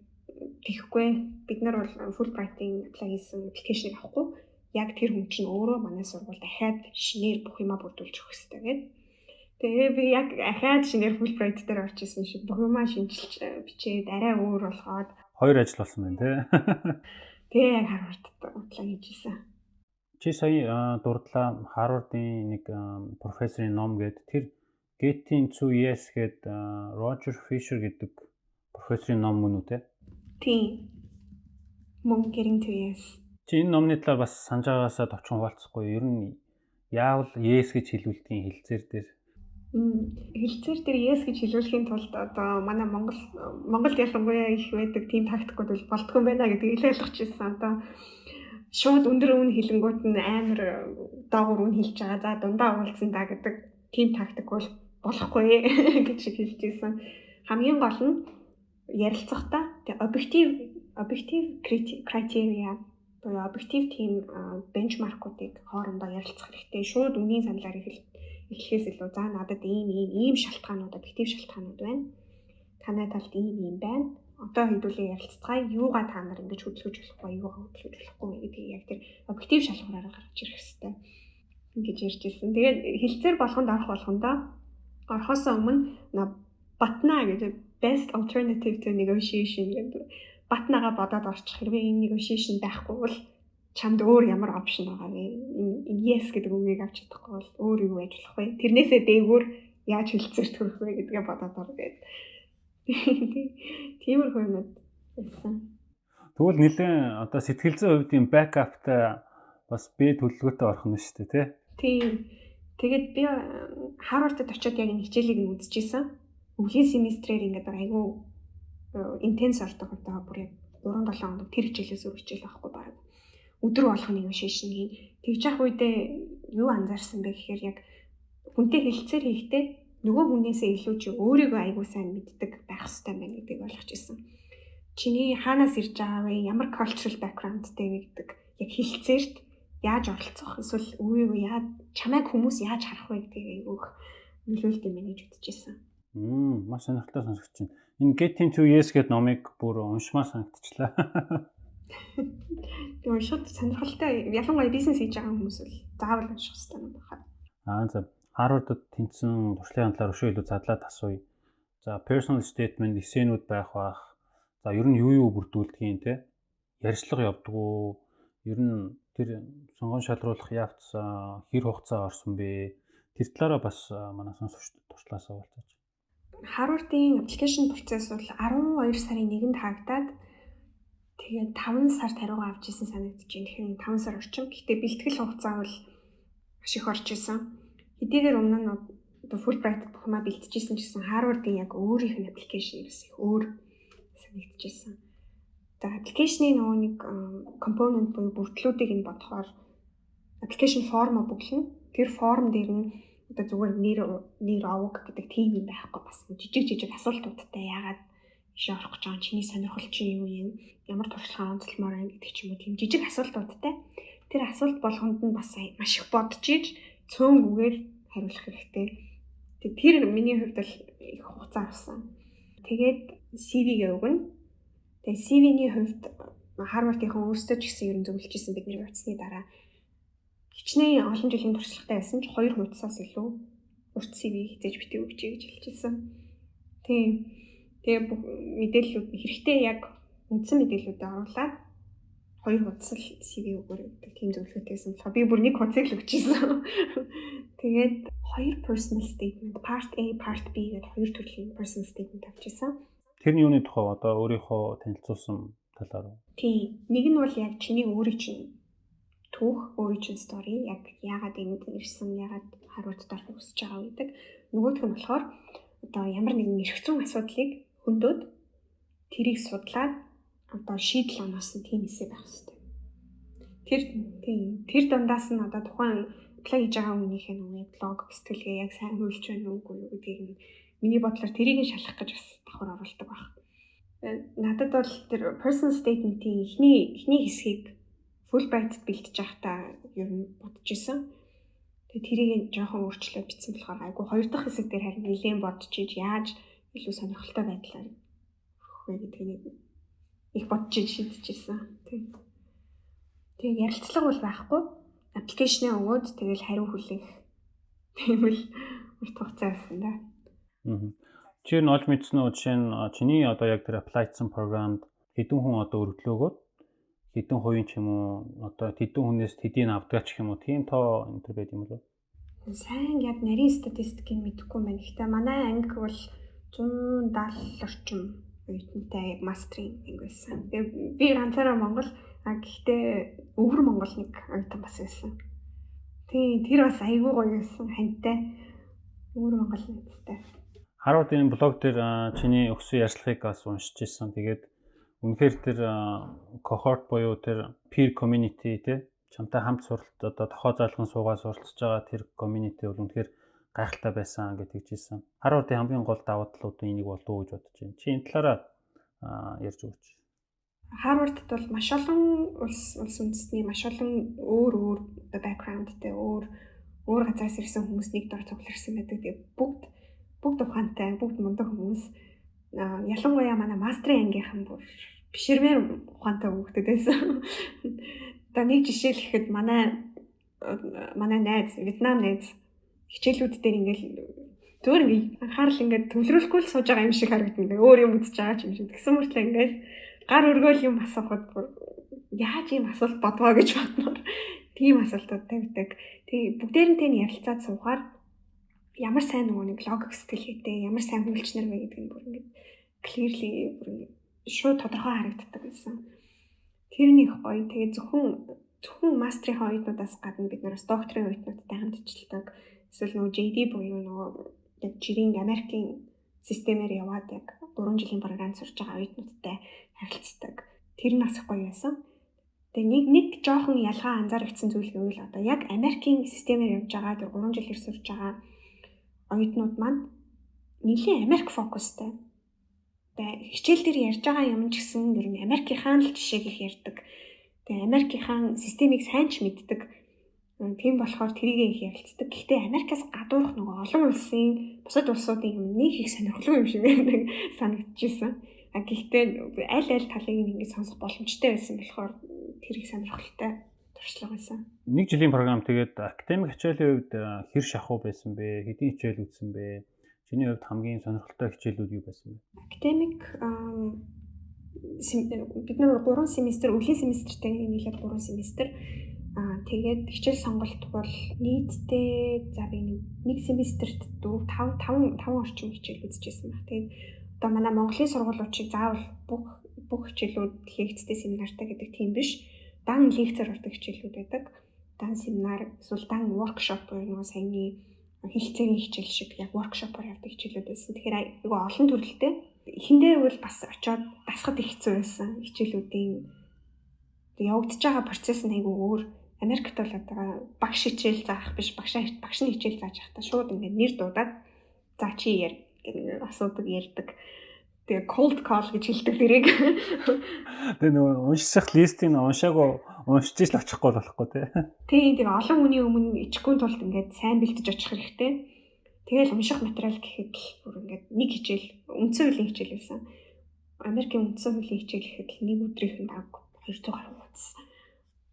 тэгэхгүй бид нар бол Fulbright-ийн apply хийсэн application-ыг авахгүй яг тэр хүн чинь өөрөө манай сургууль дахиад шинээр бүх юмаа бүрдүүлж өгөх хэрэгтэй гэдэг. Тэгээ би яг ахаад шинээр Fulbright дээр орж исэн шиг бүх юмаа шинжилж бичээд арай өөр болгоод 2 ажил болсон байна тий. Тэгээ яг Harvard-д apply хийжсэн. Чи сая дурдлаа Harvard-ийн нэг профессорын ном гэдэг тэр Getting to Yes гэдэг Roger Fisher гэдэг профессорын ном мөн үү те? Тийм. Мөн Getting to Yes. Чи энэ номны талаар бас санаж байгаагаасаа товчхон хуваалцахгүй. Ер нь яавал yes гэж хэлүүлтийн хэлцээр дээр. Хэлцээр дээр yes гэж хэлүүлэхийн тулд одоо манай Монголд ялангуяа их байдаг тийм тактикууд бол болдгоо байна гэдгийг л ойлгочихсон. Одоо шууд өндөр үн хэлэнгүүт нь амар доогуур үн хэлж байгаа. За дундаа уулзсан да гэдэг тийм тактик бол болохгүй гэж хэлжсэн. Хамгийн гол нь ярилцахдаа тэг объектив criteria буюу объектив тийм бенчмаркуудыг хоорондоо ярилцах хэрэгтэй. Шууд үнийн саналаар эхлэхээс илүү за надад ийм шалтгаанууд, объектив шалтгаанууд байна. Танай талд ийм байна. Одоо хэдүүлээ ярилццгаая. Юугаа та нар ингэж хөдөлгөж болохгүй, юугаа хөдөлгөж болохгүй гэдгийг яг тэр объектив шалгуураар гаргаж ирэх хэрэгтэй. Ингэж ярьж ирсэн. Тэгээд хэлцээр болгонд орохоос өмнө батна гэдэг best alternative to negotiation гэдэг батнагаа бодоод орчих. Хэрвээ энэ negotiation байхгүй бол чамд өөр ямар опшн байгаа вэ? Энэ yes гэдэг үгийг авч чадахгүй бол өөр юу байж болох вэ? Тэрнээсээ дээгүүр яаж хэлцээрт хүрэх вэ гэдгээ бодоод ор гэдэг. Тиймэрхүү юмуд байсан. Тэгвэл нэлээд одоо сэтгэл зүйн хувьд юм бэкаптай бас би төлөвлөгөөтэй орох нь шүү дээ, тийм. Тэгээд би Харвардд очиод яг энэ хичээлийг нь үзчихсэн. Өвлийн семестрээр ингээд айгүй интенс ордог одоо бүр яг 3-7 хоног тэр хичээлээс өөр хичээл байхгүй баг. Өдөр болгох negotiation хийн. Тэгж явах үедээ юу анзаарсан бэ гэхээр яг хүнтэй хэлцээр хийхдээ нөгөө хүнээсээ илүү чи өөрийгөө айгүй сайн мэддэг байх хэрэгтэй байна гэдгийг ойлгож ирсэн. Чиний хаанаас ирж байгаа вэ? Ямар cultural backgroundтэй вэ гэдэг яг хэлцээрт яаж оролцох эсвэл өөрийгөө чамайг хүмүүс яаж харах вэ гэдгийг айгүйх нөлөөлт юм гэж бодож ирсэн. Маш сонирхолтой сонсогч байна. Энэ Getting to Yes гэдэг номыг бүр уншмаар санагдчихлаа. Тэгээ шууд сонирхолтой ялангуяа бизнес хийж байгаа хүмүүс бол заавал унших хэрэгтэй юм байна. За Harvard-д тэнцсэн туршлагын талаар өшөө илүү задлаад асууя. За personal statement эсэнүүд байх бах. За ер нь юу бүрдүүлдгийг те ярьцлага явдаг уу? Ер нь тэр сонгон шалруулах явц хэр хугацаа орсон бэ? Тэр талаараа бас манай сонсогчдод туршлага асуулж. Harvard-ийн application процесс бол 12 сарын 1-нд хаагдаад тэгээд 5 сар тариугаа авч ирсэн санагдаж байна. Тэгэхээр 5 сар орчим. Гэхдээ бэлтгэл хугацаа бол маш их орж исэн. Хэдийгээр өмнө нь одоо Fulbright бүх юмаа бэлтжижсэн гэсэн Harvard-ийн яг өөрийнх нь application гэсэн их өөр санагдаж исэн. Тэгээд application-ийн нөгөө нэг component буюу бүртлүүдийг нь бодохоор application form бүглэн. Тэр form дээр нь одоо зүгээр нэр овог гэдэг тийм юм байхгүй бас жижиг асуултуудтай яагаад ишээ орох гэж байгаа чиний сонирхол чинь юу юм ямар туршлага онцлмоор байна гэдэг ч юм уу тийм жижиг асуултуудтай тэр асуулт болгонд нь бас маш их бодож иж цөөнгүүгээр хариулах хэрэгтэй. Тэр миний хувьд бол их хугацаа авсан. Тэгээд CV-гээ өгнө. Тэгээд CV-ний хувьд Harvard-ийнхан өөрсдөө ч гэсэн ер нь зөвлөж ирсэн бидний утасны дараа хичнээн олон жилийн туршлагатай байсан ч 2 хуудасаас илүү урт CV хийж битгий өгч гэж хэлчихсэн. Тийм. Тэгээ мэдээллүүд хэрэгтэй яг үндсэн мэдээллүүдээ оруулаад 2 хуудас л CV өгөөр гэдэг тийм зөвлөгөөтэйсэн. Би бүр 1 хуудасыг л өгчихсэн. Тэгээд 2 personal statement, part A, part B гэдэг 2 төрлийн personal statement авчихсан. Тэрний юуны тухай одоо өөрийнхөө танилцуулсан талаар. Тийм. Нэг нь бол яг чиний өөрийн чинь түүх, origin story яг яагаад энд ирсэн, яагаад Harvard-д орох хүсэж байгаа гэдэг. Нөгөөх нь болохоор одоо ямар нэгэн эрхцэн асуудлыг хөндөд тэрийг судлаад одоо шийдэл оноос нь тийм эсэ байх хэрэгтэй. Тэр дундаас нь одоо тухайн apply хийж байгаа хүнийхээ нэг блог сэтгэлгээ яг сайн хөвлөж байна уугүй юу гэдгийг нь миний бодлоор тэрийг нь шалгах гэж бас давхар оруулдаг баг. Надад бол тэр personal statement-ийн эхний хэсгийг Fulbright бэлтэж байхдаа ер нь бодож исэн. Тэгээ тэрийг жоохон өөрчлөөд бичсэн болохоор айгу 2 дахь хэсэг дээр харин нэлээд бодож иж яаж илүү сонирхолтой байдлаар өгөх вэ гэдгийг их бодож иж шийдчихсэн. Тэгээ ярилцлага бол байхгүй. Аппликейшнээ өгөөд тэгэл хариу хүлээх. Тэгвэл урт хугацаа авсан да. Чи нь олж мэдсэн үү жишээ нь чиний одоо яг тэр apply-сан програмд хэдэн хүн одоо өргөлөөгөөд хэдэн хувийн ч юм уу одоо хэдэн хүнээс хэдийг авдаг ч юм уу тийм тоо энэ төр байд юм болов? Сайн яг нарийн статистикийг мэдэхгүй байна. Гэхдээ манай анги бол 170 орчим оюутантай мастрын анги байсан. Тэгээ би ганцаараа Монгол гэхдээ өвөр Монгол нэг оюутан бас байсан. Тийм тэр бас айгүй гоё байсан хантай. Өөр Монгол найзтай. Харвардын блог дээр чиний өгсөн ярьцлагыг бас уншиж ирсэн. Тэгээд үнэхээр тэр cohort буюу тэр peer community те чамтай хамт суралт одоо тохоо заалган суугаад суралцж байгаа тэр community бол үнэхээр гайхалтай байсан гэж хэлжсэн. Харвардын хамгийн гол давуу талуудын нэг болов уу гэж бодож байна. Чи энэ талаараа ярьж өгөөч. Харвардд бол маш олон улс үндэстний маш олон өөр backgroundтэй өөр газраас ирсэн хүмүүс нэг дор цугларсан байдаг. Тэгээ бүгд ухаантай, бүгд мундаг хүмүүс. Ялангуяа манай мастрын ангийнхан бүр биширмээр ухаантай хүүхдүүд байсан. Одоо нэг жишээ л гэхэд манай найз, Вьетнам найз хичээлүүд дээр ингээл зүгээр ингээ анхаарал ингээ төвлөрүүлэхгүй л сууж байгаа юм шиг харагдана. Өөр юм үзэж байгаа юм шиг. Тэгсэн мөртлөө ингээл гар өргөөл юм асуухад яаж ийм асуулт бодгоо гэж бодноор тийм асуултууд тавьдаг. Тэгээ бүгдээрнтэй нь ярилцаад суухаар ямар сайн нөгөө нэг логик сэтгэлгээтэй, ямар сайн хүлчнэр вэ гэдэг нь бүр ингээ clearly бүр ингээ шууд тодорхой харагддаг гэсэн. Тэр нэг гоё. Тэгээ зөвхөн мастрын оюутнуудаас гадна бид нараас докторийн оюутнуудтай хамт ажилладаг. Эсвэл нөгөө JD буюу нөгөө яг жирийн Америкийн системээр яваад яг 3 жилийн програмд сурж байгаа оюутнуудтай харилцдаг. Тэр нь бас гоё байсан. Тэгээ нэг жоохон ялгаа анзаарэгдсэн зүйл гэвэл одоо яг Америкийн системээр явж байгаа тэр 3 жилээр сурж байгаа оюутнууд маань нэлийн Америк фокустай. Тэгээ хичээл дээр ярьж байгаа юм ч гэсэн ер нь Америкийн л жишээг их ярьдаг. Тэгээ Америкийн системийг сайн ч мэддэг. Тийм болохоор тэрийг их ярилцдаг. Гэхдээ Америкаас гадуурх нөгөө олон улсын бусад улсуудын юм нэг их сонирхолтой юм шиг санагдчихсан. Гэхдээ аль талыг ингэж сонсох боломжтой байсан болохоор тэр их сонирхолтой туршлага байсан. 1 жилийн програм тэгээд академик хичээлийн хувьд хэр шахуу байсан бэ? Хэдийн хичээл үзсэн бэ? Чиний хувьд хамгийн сонирхолтой хичээлүүд юу байсан бэ? Академик бид нар 3 семестр, өглөө семестртэй нийлээд 3 семестр. Тэгээд хичээл сонголт бол нийтдээ за би нэг семестрт 5 орчим хичээл үзчихсэн баг. Тэгээд одоо манай Монголын сургуулиудыг заавал бүх хичээлүүд лекцтэй семинартай гэдэг тийм биш. Дан лекцээр ордог хичээлүүд байдаг. Дан семинар, эсвэл дан workshop буюу нөгөө саяны хэлцээний хичээл шиг яг workshop-оор явдаг хичээлүүд байсан. Тэгэхээр айгүй олон төрөлтэй. Эхэндээ бол бас очиод дасгад их хэцүү байсан. Хичээлүүдийн явагдаж байгаа процесс нь айгүй өөр. Америкт бол одоо багш хичээл заах биш, багшны хичээл зааж явахдаа шууд ингээд нэр дуудаад за чи яар гэдэг асуудаг ярьдаг. Тэгээ cold call гэж хэлдэг дэрэг. Тэгээ нөгөө унших листийг уншаагүй уншиж л очихгүй болохгүй тий. Тийм тэгээ олон хүний өмнө ичихгүй тулд ингээд сайн бэлтэж очих хэрэгтэй. Тэгээл унших материал гэхэд л бүр ингээд нэг хичээл үндсэн хуулийн хичээл байсан. Америкийн үндсэн хуулийн хичээл гэхэд л нэг өдрийнх нь баг 200 гаруй хуудас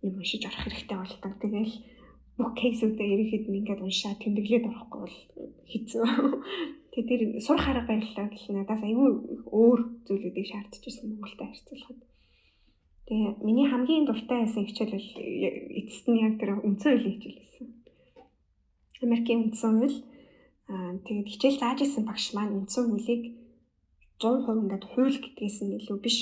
юм уншиж орох хэрэгтэй болдог. Тэгээл бүх кейсүүдээ ерөнхийд нь ингээд уншаад тэмдэглээд орохгүй бол хэцүү. Тэгээ тэр сурах арга барилаа гэл надаас аюу өөр зүйлүүдийг шаардж ирсэн Монголтой харьцуулахад. Тэгээ миний хамгийн дуртай байсан хичээл бол эцэст нь яг тэр үндсэн хуулийн хичээл байсан. Америкийн үндсэн хууль. Тэгээд хичээл зааж исэн багш маань үндсэн хуулийг 100% ингээд хууль гэдгээс нь илүү биш.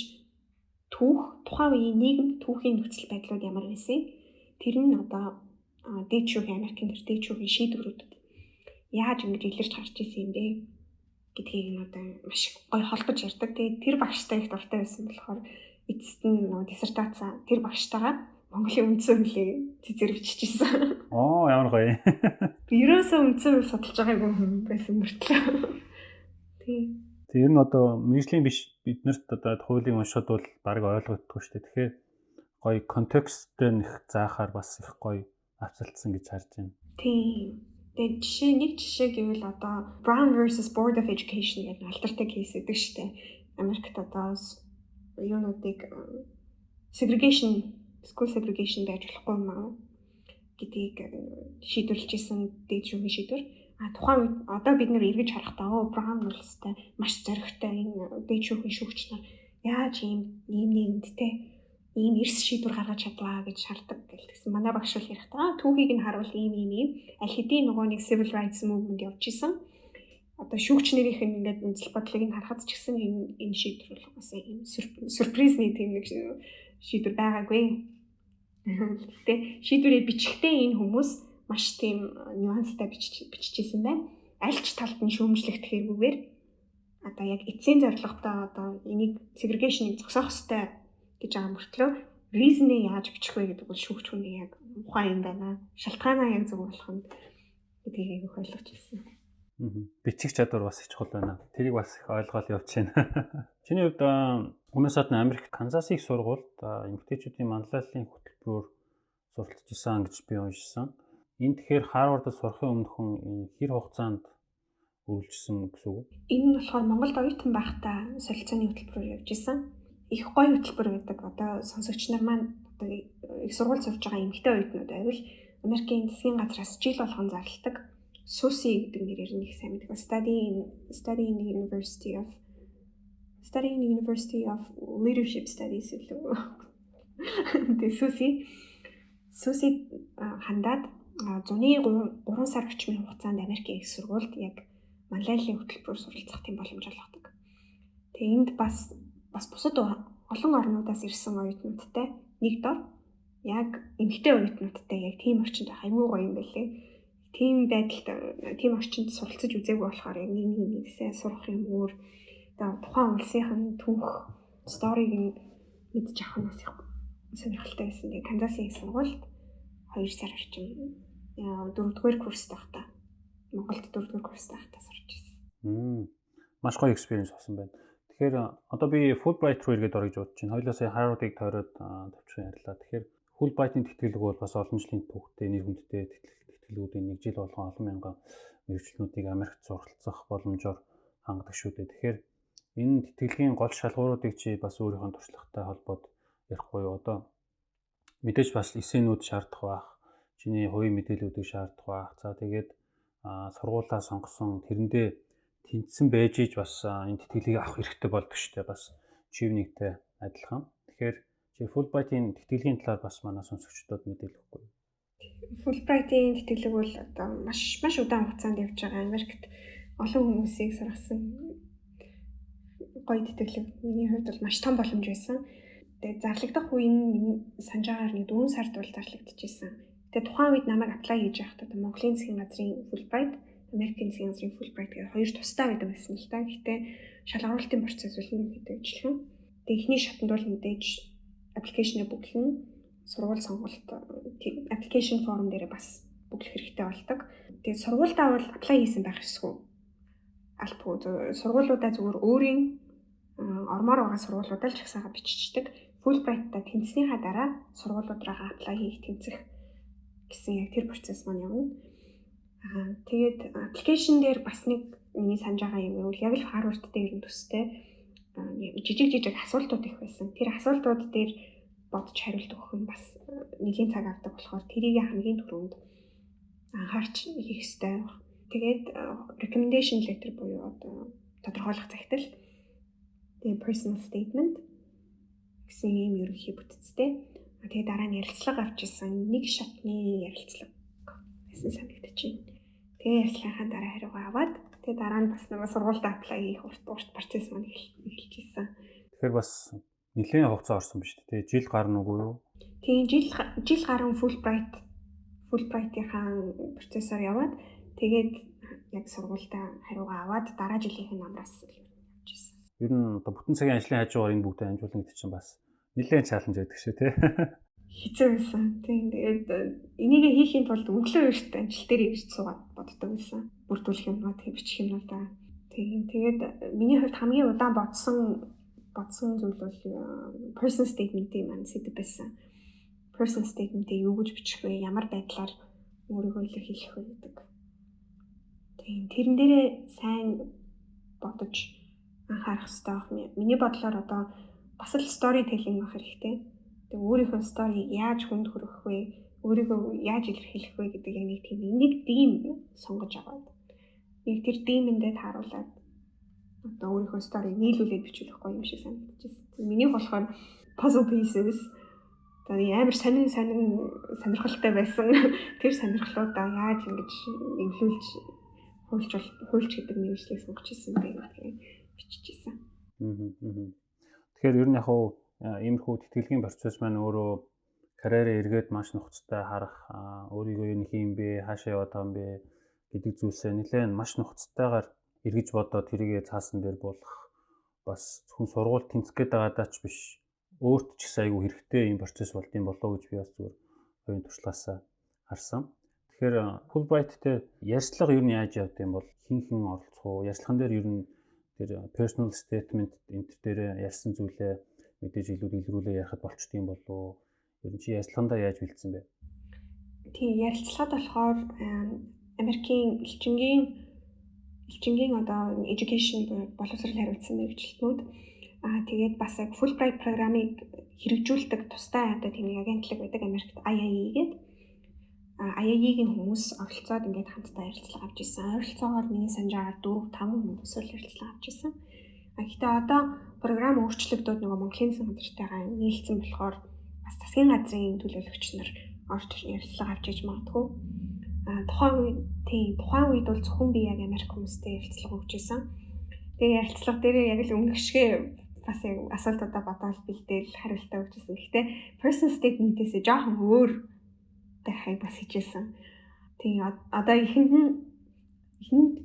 Тухайн үеийн нийгэм түүхийн нөхцөл байдлууд ямар байсан? Тэр нь одоо дээд шүүхийн Америкийн тэр дээд шүүхийн шийдвэрүүд яаж ингэж илэрч гарч ирсэн юм бэ гэдгийг нь одоо маш гоё холбож ярьдаг. Тэгээд тэр багштай их дуртай байсан болохоор эцэст нь нөгөө диссертац тэр багштайгаа Монголын үндсэн хуулийг цэцэрвччихсэн. Оо ямар гоё. Би ерөөсөө үндсэн хууль судалж байгаагүй хүн байсан мөртлөө. Тийм. Тэр нь одоо мэржлийн биш биднэрт одоо хуулийн уншихад бол баг ойлгогддгүй шүү дээ. Тэгэхээр гоё контексттэй нэх заахаар бас их гоё авцалцсан гэж харж байна. Тийм. Тэгээд нэг жишээ гэвэл одоо Brown versus Board of Education гэдэг альтернатив кейс гэдэг шүү дээ. Америкт одоо юунуудыг school segregation байж болохгүй юм аа гэдгийг шийдвэрлэж исэн дээд шүүхийн шийдвэр. Тухайн үед одоо бид нэр эргэж харахтаа Brown улстай маш зоригтой энэ дээд шүүхийн шүүгч нар яаж ийм нийгэмдтэй ийм эрс шийдвэр гаргаж чадваа гэж шаарддаг гэлтгсэн. Манай багш бол ярихдаа түүхийг нь харуул ийм аль хэдийн нөгөө нэг civil rights movement явж исэн. Одоо шүүгч нарийнх нь ингээд үндэслэл бодлыг нь харахад ч гэсэн энэ шийдвэр бол бас ийм сюрпризний тийм нэг шийдвэр байгаагүй. Гэтэ шийдвэрээ бичихтэй энэ хүмүүс маш тийм нюанстай биччихсэн байна. Аль ч талд нь шүүмжлэх хэрэггүйгээр одоо яг эцсийн зорилготой одоо энийг segregation-ыг зогсоох ёстой гэж байгаа мөртлөө reason-ыг яаж бичих вэ гэдэг бол шүүгч хүний яг ухаан юм байна. Шалтгаанаа яг зөв болох нь гэдгийг их ойлгож ирсэн. Бичих чадвар бас их чухал байна. Тэрийг бас их ойлгоод явж байна. Чиний хувьд өмнөөс гадна Америк Канзас их сургуульд эмэгтэйчүүдийн манлайллын хөтөлбөрөөр суралцж исэн гэж би уншсан. Энэ тэгэхээр Харвардд сурахын өмнө хүн хэр хугацаанд үргэлжилсэн гэсэн үг? Энэ нь болохоор Монголд оюутан байхдаа солилцооны хөтөлбөрөөр явж исэн. Их гоё хөтөлбөр байдаг. Одоо сонсогч нар маань одоо их сургууль сурж байгаа эмэгтэй оюутнууд байвал Америкийн засгийн газраас жил болгон зарладаг SUSI гэдэг нэрээр нэг сайн мэддэг. Study in the University of Leadership Studies илүү. Тэгээ SUSI хандаад 3 сар орчмын хугацаанд Америкийн их сургуульд яг манлайллын хөтөлбөрөөр суралцах тийм боломж олгодог. Тэгээ энд бас бусад олон орнуудаас ирсэн оюутнуудтай нэг дор яг эмэгтэй оюутнуудтай яг тийм орчинд аюул гоё юм байлээ. Тийм байдалд тийм орчинд суралцаж үзээгүй болохоор яг нэгнээсээ сурах юм өөр тухайн улсын түүх сториг мэдж авах нь бас их сонирхолтой байсан. Тэгээ Канзасын их сургуульд 2 сар орчим 4-р курст байхдаа Монголд 4-р курст байхдаа сурч ирсэн. Маш гоё experience болсон байна. Тэгэхээр одоо би Fulbright руу эргээд орё гэж бодож байна. Хоёулаа сая Harvard-ыг тойроод төвчрөн ярьлаа. Тэгэхээр Fulbright-ийн тэтгэлэг бол бас олон жилийн түүхтэй нэр хүндтэй тэтгэлгүүдийн нэг жил болгон олон мянган мэргэжлүүдийг Америкт суралцах боломжоор хангадаг шүү дээ. Тэгэхээр энэ тэтгэлгийн гол шалгууруудыг чи бас өөрийнхөө туршлагатай холбоод ярихгүй юу? Одоо мэдээж бас эсэнүүд шаардах байх. Чиний хувийн мэдээллүүдийг шаардах байх. За тэгээд сургуулаа сонгосон тэрэндээ тэнцсэн байж иж бас энэ тэтгэлгийг авах хэрэгтэй болдог шүү дээ. Бас чивнэгтэй адилхан. Тэгэхээр чи Fulbright-ийн тэтгэлгийн талаар бас манай сонсогчдод мэдээлэл өгөхгүй юу? Fulbright-ийн тэтгэлэг бол одоо маш удаан хугацаанд явж байгаа. Америкт олон хүмүүсийг сургасан гоё тэтгэлэг. Миний хувьд бол маш том боломж байсан. Тэгээд зарлагдах үе нь санаж байгаагаар нэг 4 сард бол зарлагдчихсэн. Тэгээд тухайн үед намайг apply хийж байхдаа Монголын засгийн газрын Fulbright, Америкийн засгийн газрын Fulbright гэх хоёр тусдаа байдаг байсан л та. Гэхдээ шалгаруулалтын процесс бол нэг хэвчилхэн. Тэгээд эхний шатанд бол мэдээж аппликейшнээ бүглэн сургууль сонголт application form дээр бас бүглэх хэрэгтэй болдог. Тэгээд сургуультай бол apply хийсэн байх ёсгүй. Албагүй сургуулиудаа зүгээр өөрийн ормоор байгаа сургуулиудаа л чагсаага биччихдэг. Fulbright-та тэнцснийхаа дараа сургуулиудраагаа apply хийх тэнцэх гэсэн яг тэр процесс маань явна. Тэгээд application дээр бас нэг миний санаж байгаа юм бол яг л Harvard дээр нь төстэй жижиг асуултууд их байсан. Тэр асуултууд дээр бодож хариулт өгөх нь бас нэлийн цаг авдаг болохоор тэрийг хамгийн түрүүнд анхаарч хийх хэрэгтэй. Тэгээд recommendation letter буюу одоо тодорхойлох загтал. Тэгээд personal statement гэсэн юм ерөнхий бүтцтэй. Тэгээд дараа нь ярилцлага авчихсан нэг шатны ярилцлага гэсэн санагдаж байна. Тэгээд ярилцлагынхаа дараа хариугаа аваад тэгээд дараа нь бас нэг сургуульд apply хийх урт процесс маань эхэлчихсэн. Тэгэхээр бас нэлээд хугацаа орсон биз дээ. Жил гарна уу юу? Тийм жил гарan Fulbright-ийн процессор яваад тэгээд яг сургуультай хариугаа аваад дараа жилийнх нь амраас явчихсан. Ер нь одоо бүтэн цагийн ажлын хажуугаар энэ бүгдээ амжуулна гэдэг чинь бас нэлээд чаленж байдаг шүү тий. Хэцүү байсан. Тийм тэгээд энийг хийхийн тулд өглөө эрт ажил дээр ирж суугаад боддог байсан. Бүрдүүлэх юмнууд бичих юмнуудаа. Тэгээд миний хувьд хамгийн удаан бодсон зүйл бол personal statement-ийн маань сэдв байсан. Personal statement-ийг юу гэж бичих вэ? Ямар байдлаар өөрийгөө илэрхийлэх вэ гэдэг. Тийм тэрэн дээрээ сайн бодож анхаарах хэрэгтэй. Миний бодлоор одоо бас л storytelling авах хэрэгтэй. Тэгээ өөрийнхөө сторийг яаж хүнд хүргэх вэ? Өөрийгөө яаж илэрхийлэх вэ гэдэг яг нэг тийм сонгож аваад яг тэр димэндээ тааруулаад одоо өөрийнхөө сторийг нийлүүлээд бичлэх гоё юм шиг санагдчихсэн. Миний болохоор puzzle pieces тэгээ амар сонирхолтой байсан. Тэр сонирхлуудаа яаж ингэж эвлүүлж хуульч гэдэг мэргэжлийг сонгож ирсэн бэ гэдгийг биччихсэн. Тэгэхээр ер нь яг иймэрхүү тэтгэлгийн процесс маань өөрөө карьерээ эргээд маш нухацтай харах, өөрийгөө юу хийм бэ, хаашаа яваад байгаа юм бэ гэдэг зүйлсээ нэлээд маш нухацтайгаар эргэж бодоод тэрийгэ цаасан дээр буулгах бас зөвхөн сургууль тэнцэх гээд байгаадаа ч биш. Өөрт ч гэсэн айгүй хэрэгтэй юм процесс болдсон болоо гэж би бас зүгээр хоёрын туршлагаасаа харсан. Тэгэхээр Fulbright дээр ярьцлага юу нь яаж явд юм бол хин оролцох уу? Ярьцлаган дээр ер нь тэр personal statement энэ дээр ярьсан зүйлээ мэдээж илүү илрүүлээ ярихад болчтой юм болов. Ер нь чи ярьцлагандаа яаж бэлдсэн бэ? Тийм ярилцлагад болохоор Америкийн элчингийн одоо education боловсрол хариуцсан мэргэжилтнүүд тэгээд бас яг Fulbright програмыг хэрэгжүүлдэг тустай одоо тийм агентлаг байдаг Америкт IIE гэдэг. IIE-ийн хүмүүс оролцоод ингээд хамтдаа ярилцлага авч ирсэн. Ойролцоогоор миний санджаар 4-5 хүмүүс ярилцлага авч ирсэн. Гэхдээ одоо програм өөрчлөгдөд нөгөө Монголын сандартайгаа нийлцсэн болохоор бас засгийн газрын төлөөлөгч нар орж ярилцлага авч иж магадгүй. Тухайн үед бол зөвхөн би яг Америк хүмүүстэй ярилцлага өгч ирсэн. Тэгээ ярилцлага дээр яг л өмнөх шиг бас яг асуултуудаа бодоод бэлдээл хариултаа өгч ирсэн. Гэхдээ personal statement-ээс жоохон өөр байхыг бас хичээсэн. Тэгээ одоо ихэнд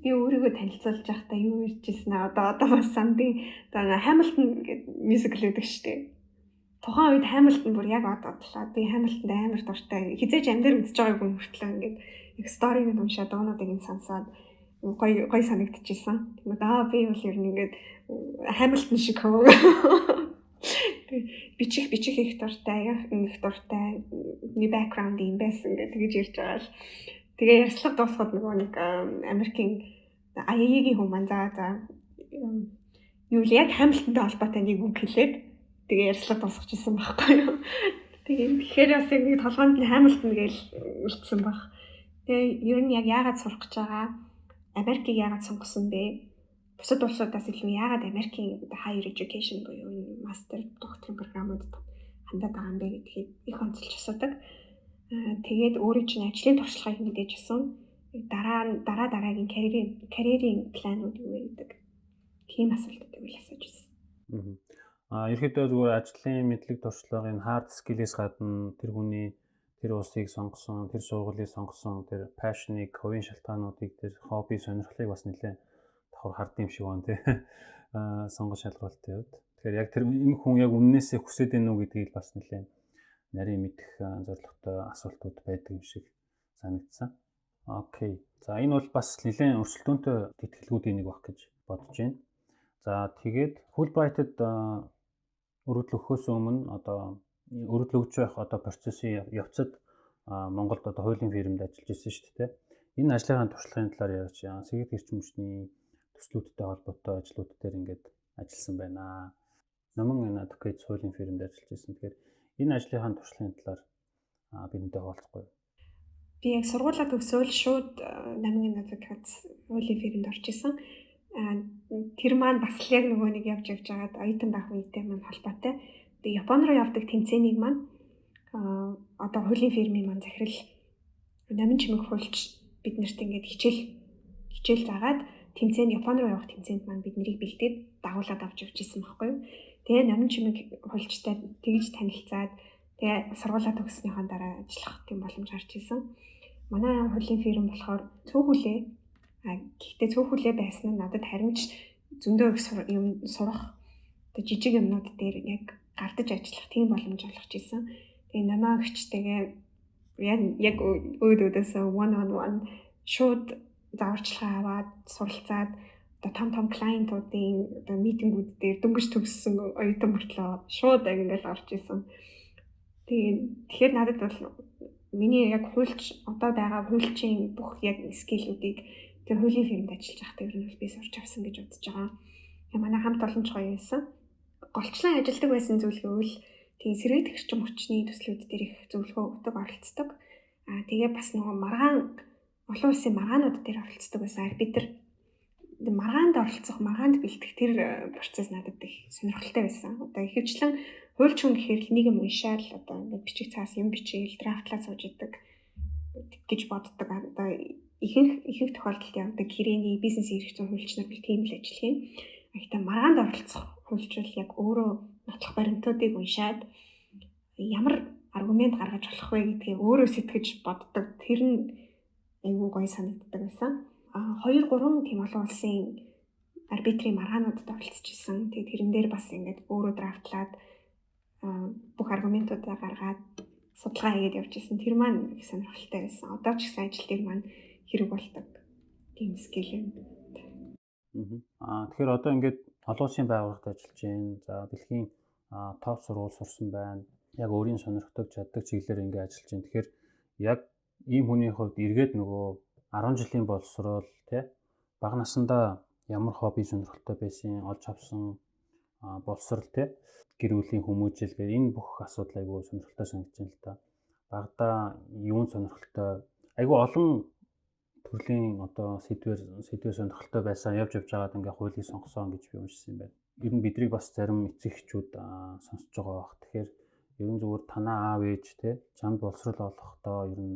би өөрийгөө танилцуулж байхдаа юу иржсэн аа одоо бас сандын одоо Hamilton гэдэг мюзикл үүдэг штеп. Тухайн үед Hamilton бүр яг одлоо. Би Hamilton амар дуртай. Хизээж амдэр үзэж байгааг юм хүртлээ ингээд яг сториг нь уншаад дуунуудыг нь сонсоод гой санагдчихсан. Тэгээд би бол ер нь ингээд Hamilton шиг хөө. Бичих их дуртай, их дуртай. Миний background юм байсан ингээд тэгж ярьж байгаа л. Тэгээ ярьцлага дуусгаад нөгөө нэг Америкийн IIE-ийн хүмүүс за юу л яг Hamilton-тай холбоотой нэг үг хэлээд тэгээ ярьцлага дуусчихсан байхгүй юу. Тэгэхээр бас яг нэг толгойд нь Hamilton гээл үлдсэн баг. Тэгээ ер нь яг яагаад сурах гэж байгаа? Америкийг яагаад сонгосон бэ? Бусад улсуудаас илүү яагаад Америкийн higher education буюу мастер, докторийн програмуудад хандаад байгаа юм бэ гэдгийг их онцолж асуудаг. Тэгээд өөрийн чинь ажлын туршлагыг мэдээж асууна. Дараагийн карьерийн планууд юу вэ гэдэг. Тийм асуултуудыг үл асууж ирсэн. Ерөнхийдөө зүгээр ажлын мэдлэг туршлагын hard skill-ээс гадна тэр хүний тэр улсыг сонгосон, тэр сургуулийг сонгосон, тэр passion-ыг, хувийн шалтгаануудыг, тэр хобби, сонирхлыг бас нэлээд давхар хардсан юм шиг байна тий. Сонгож шалгуулалтын хувьд. Тэгэхээр яг тэр энэ хүн яг үннээсээ хүсэж байна уу гэдгийг бас нэлээд нарийн мэдэх зорилготой асуултууд байдаг юм шиг санагдсан. Окей. За энэ бол бас нэлээд өрсөлдөөнтэй тэтгэлгүүдийн нэг баг гэж бодож байна. За тэгээд Fulbright-д өргөдлөхөөс өмнө одоо өргөдлөгж байх одоо процессын явцад Монголд одоо хуулийн фирмд ажиллаж ирсэн шүү дээ. Энэ ажлын туршлагын талаар ярьж Сэгет эрчим хүчний төслүүдтэй холбоотой ажлууд дээр ингээд ажилласан байна. Номон advocate хуулийн фирмд ажиллаж ирсэн. Тэгэхээр энэ ажлын туршлагын талаар бидэнтэй хуваалцахгүй. Би яг сургуулаа төгсөөл шууд номын advocate хуулийн фирмд орж исэн. Тэр маань бас л яг нөгөө нэг явж байгаад оюутан байх үедээ маань холбоотой. Тэгээ Японд руу явдаг тэмцээнийг маань одоо хуулийн фирмийн маань захирал номын чимэг хуульч биднэрт ингээд хичээл заагаад тэмцээнд Японд руу явах тэмцээнд маань бид нарыг бэлдээд дагуулад авч явж исэн байхгүй юу. Тэгээ номын чимэг хуульчтай тэгж танилцаад тэгээ сургуулаа төгссөнийхаа дараа ажиллах тийм боломж гарч ирсэн. Манай хуулийн фирм болохоор цөөхүлээ. Гэхдээ цөөхүлээ байсан нь надад харин ч зөндөө их юм сурах одоо жижиг юмнууд дээр яг гардаж ажиллах тийм боломж олгож ирсэн. Тэгээ намаагчтэйгээ яг өөдөөсөө one on one шууд зааварчилгаа аваад суралцаад одоо том клиентуудын одоо митингүүд дээр дөнгөж төгссөн оюутан мөртлөө шууд яг ингээл орж исэн. Тэгэхээр надад бол миний яг хуульч одоо байгаа хуульчийн бүх яг скиллүүдийг тэр хуулийн фирмд ажиллаж байхдаа ер нь би сурч авсан гэж бодож байгаа. Тэгээ манай хамт олонч гоё байсан. Голчлон ажилладаг байсан зүйлгөөл тийм сэргээх эрчим хүчний төслүүд дээр их зөвлөгөө өгдөг, оролцдог. Тэгээ бас нөгөө олон улсын маргаанууд дээр оролцдог байсан. Бид нар маргаанд оролцох, маргаанд бэлтгэх тэр процесс надад их сонирхолтой байсан. Одоо ихэвчлэн хуульч хүн гэхээр нэг юм уншаал одоо нэг бичих цаас юм бичээл драфтлаа сууж идэг гэж боддог. Одоо ихэнх тохиолдолд явдаг гэрээний бизнесийн эрх зүйн хуульч нар тийм л ажиллах юм. Гэхдээ маргаанд оролцох хуульч бол яг өөрөө нотлох баримтуудыг уншаад ямар аргумент гаргаж болох вэ гэдгийг өөрөө сэтгэж боддог. Тэр нь айгүй гоё санагддаг байсан. 2 3 тийм олон улсын арбитрийн маргаануудад оролцож исэн. Тэгээ тэрэн дээр бас ингээд өөрөө драфтлаад бүх аргументуудаа гаргаад судалгаа хийгээд явж исэн. Тэр маань их сонирхолтой байсан. Одоо ч гэсэн ажил дээр маань хэрэг болдог тийм скил юм. Тэгэхээр одоо ингээд олон улсын байгууллагад ажиллаж байна. За дэлхийн топ сургууль сурсан байна. Яг өөрийн сонирхдаг чаддаг чиглэлээр ингээд ажиллаж байна. Тэгэхээр яг ийм хүний хувьд эргээд нөгөө 10 жилийн боловсрол тий бага насандаа ямар хобби сонирхолтой байсан, олж авсан боловсрол тий гэр бүлийн хүмүүжил гэх энэ бүх асуудал айгүй сонирхолтой санагдаж байна л да. Багада юунд сонирхолтой айгүй олон төрлийн одоо сэдвэр сонирхолтой байсан явж байгаад ингээ хуулийг сонгосон гэж би уншсан юм байна. Ер нь биднийг бас зарим эцэг эхчүүд сонсож байгаа бах. Тэгэхээр ер нь зүгээр танаа аав ээж те чамд боловсрол олохдоо ер нь